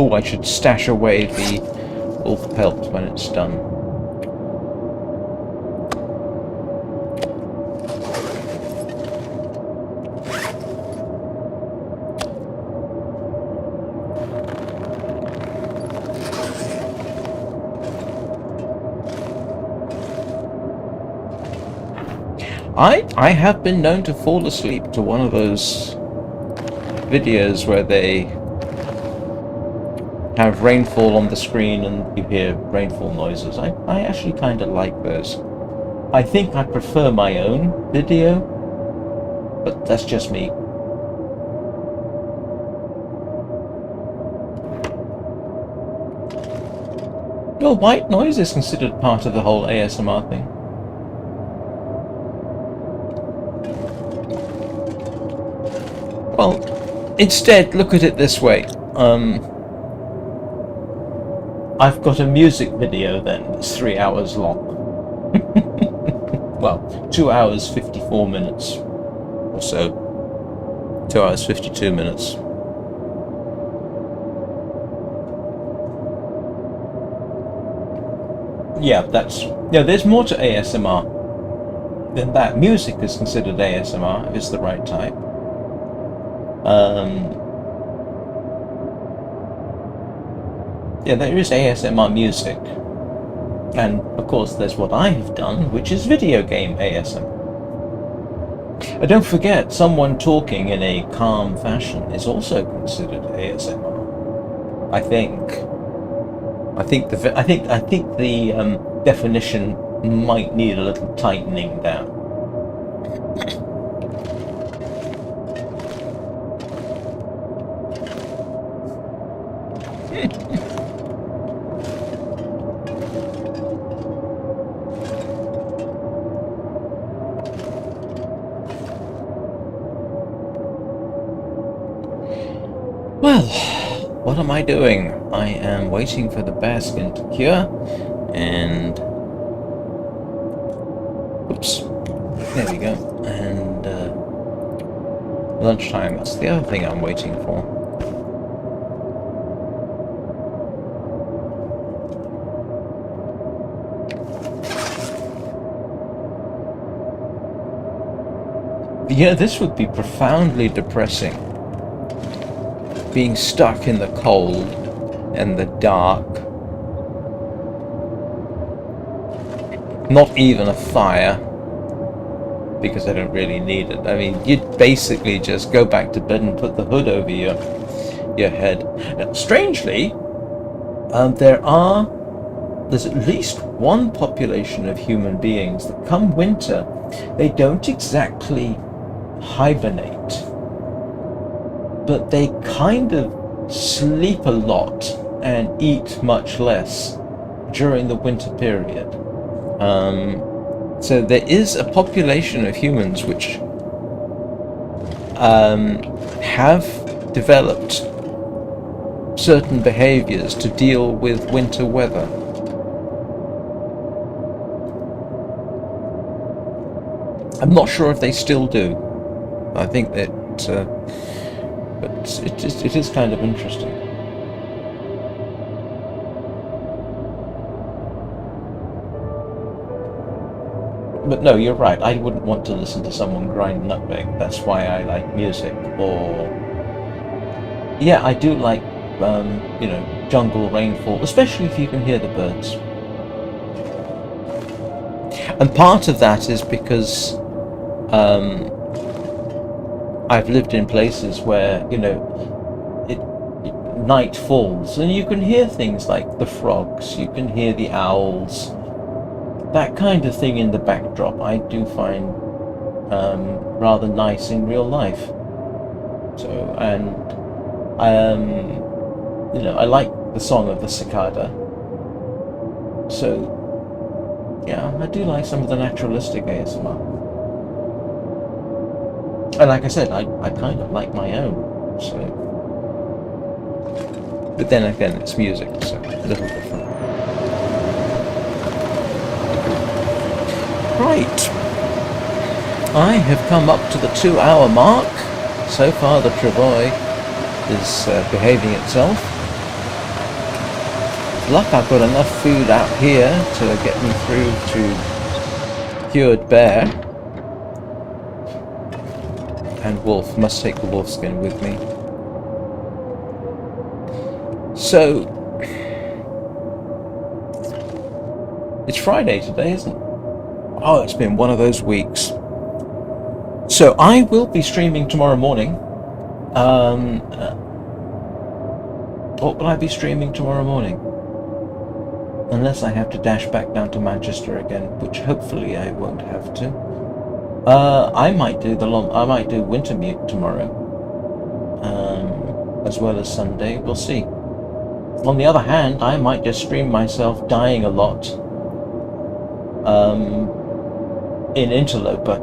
Oh, I should stash away the wolf pelt when it's done. I have been known to fall asleep to one of those videos where they have rainfall on the screen and you hear rainfall noises. I actually kind of like those. I think I prefer my own video, but that's just me. Well, white noise is considered part of the whole ASMR thing. Well, instead, look at it this way. I've got a music video then that's 3 hours long. Well, 2 hours 54 minutes or so. 2 hours 52 minutes. Yeah, there's more to ASMR than that. Music is considered ASMR if it's the right type. Yeah, there is ASMR music. And, of course, there's what I have done, which is video game ASMR. Don't forget, someone talking in a calm fashion is also considered ASMR. I think. I think the definition might need a little tightening down. Well, what am I doing? I am waiting for the bear skin to cure, and oops, there we go. And lunchtime. That's the other thing I'm waiting for. Yeah, this would be profoundly depressing. Being stuck in the cold and the dark. Not even a fire, because I don't really need it. I mean, you'd basically just go back to bed and put the hood over your head. Now, strangely, there's at least one population of human beings that come winter, they don't exactly hibernate, but they kind of sleep a lot and eat much less during the winter period. So there is a population of humans which have developed certain behaviors to deal with winter weather. I'm not sure if they still do. I think that but it is kind of interesting. But no, you're right. I wouldn't want to listen to someone grind nutmeg. That's why I like music. Or yeah, I do like jungle rainfall, especially if you can hear the birds. And part of that is because I've lived in places where, night falls and you can hear things like the frogs, you can hear the owls, that kind of thing in the backdrop. I do find rather nice in real life. So, and I like the song of the cicada. So, yeah, I do like some of the naturalistic ASMR. And like I said, I kind of like my own, so. But then again, it's music, so a little different. Right. I have come up to the 2-hour mark. So far the travois is behaving itself. with luck, I've got enough food out here to get me through to cured bear. And wolf. Must take the wolf skin with me. So, it's Friday today, isn't it? Oh, it's been one of those weeks. So I will be streaming tomorrow morning. What will I be streaming tomorrow morning? Unless I have to dash back down to Manchester again, which hopefully I won't have to. I might do Wintermute tomorrow, as well as Sunday. We'll see. On the other hand, I might just stream myself dying a lot in Interloper.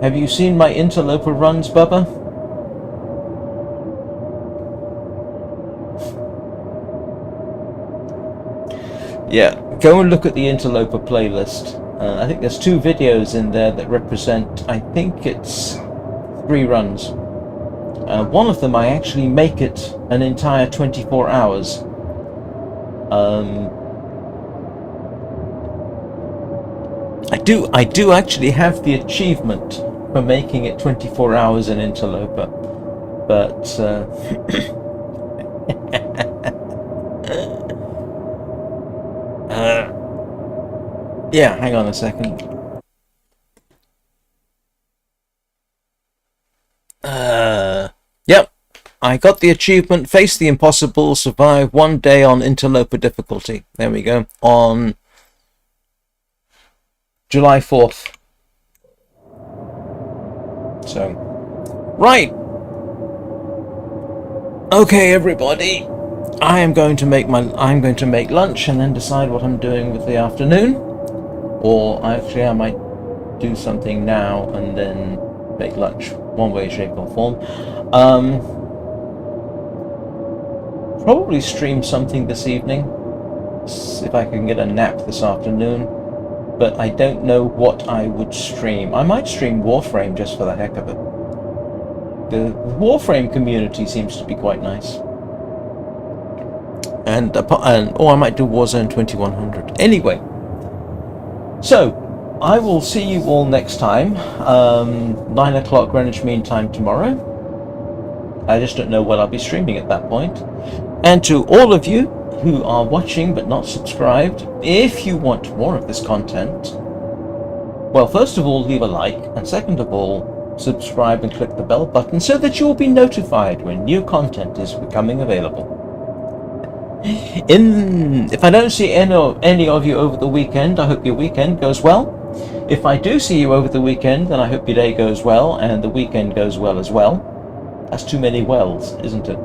Have you seen my Interloper runs, Bubba? Yeah, go and look at the Interloper playlist. I think there's 2 videos in there that represent, I think it's 3 runs. One of them I actually make it an entire 24 hours. I do actually have the achievement for making it 24 hours in Interloper, but yeah, hang on a second. Yep, I got the achievement, Face the Impossible, survive 1 day on Interloper difficulty. There we go, on July 4th. So, right. Okay, everybody. I'm going to make lunch and then decide what I'm doing with the afternoon. Or actually, I might do something now and then make lunch, one way, shape, or form. Probably stream something this evening, if I can get a nap this afternoon. But I don't know what I would stream. I might stream Warframe just for the heck of it. The Warframe community seems to be quite nice. Or I might do Warzone 2100. Anyway, so I will see you all next time. 9 o'clock Greenwich Mean Time tomorrow. I just don't know what I'll be streaming at that point. And to all of you who are watching but not subscribed, if you want more of this content, well, first of all, leave a like, and second of all, subscribe and click the bell button so that you will be notified when new content is becoming available. If I don't see any of you over the weekend, I hope your weekend goes well. If I do see you over the weekend, then I hope your day goes well and the weekend goes well as well. That's too many wells, isn't it?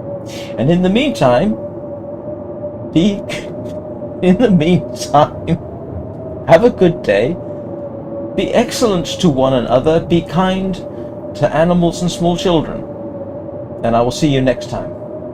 And in the meantime, have a good day. Be excellent to one another. Be kind to animals and small children. And I will see you next time.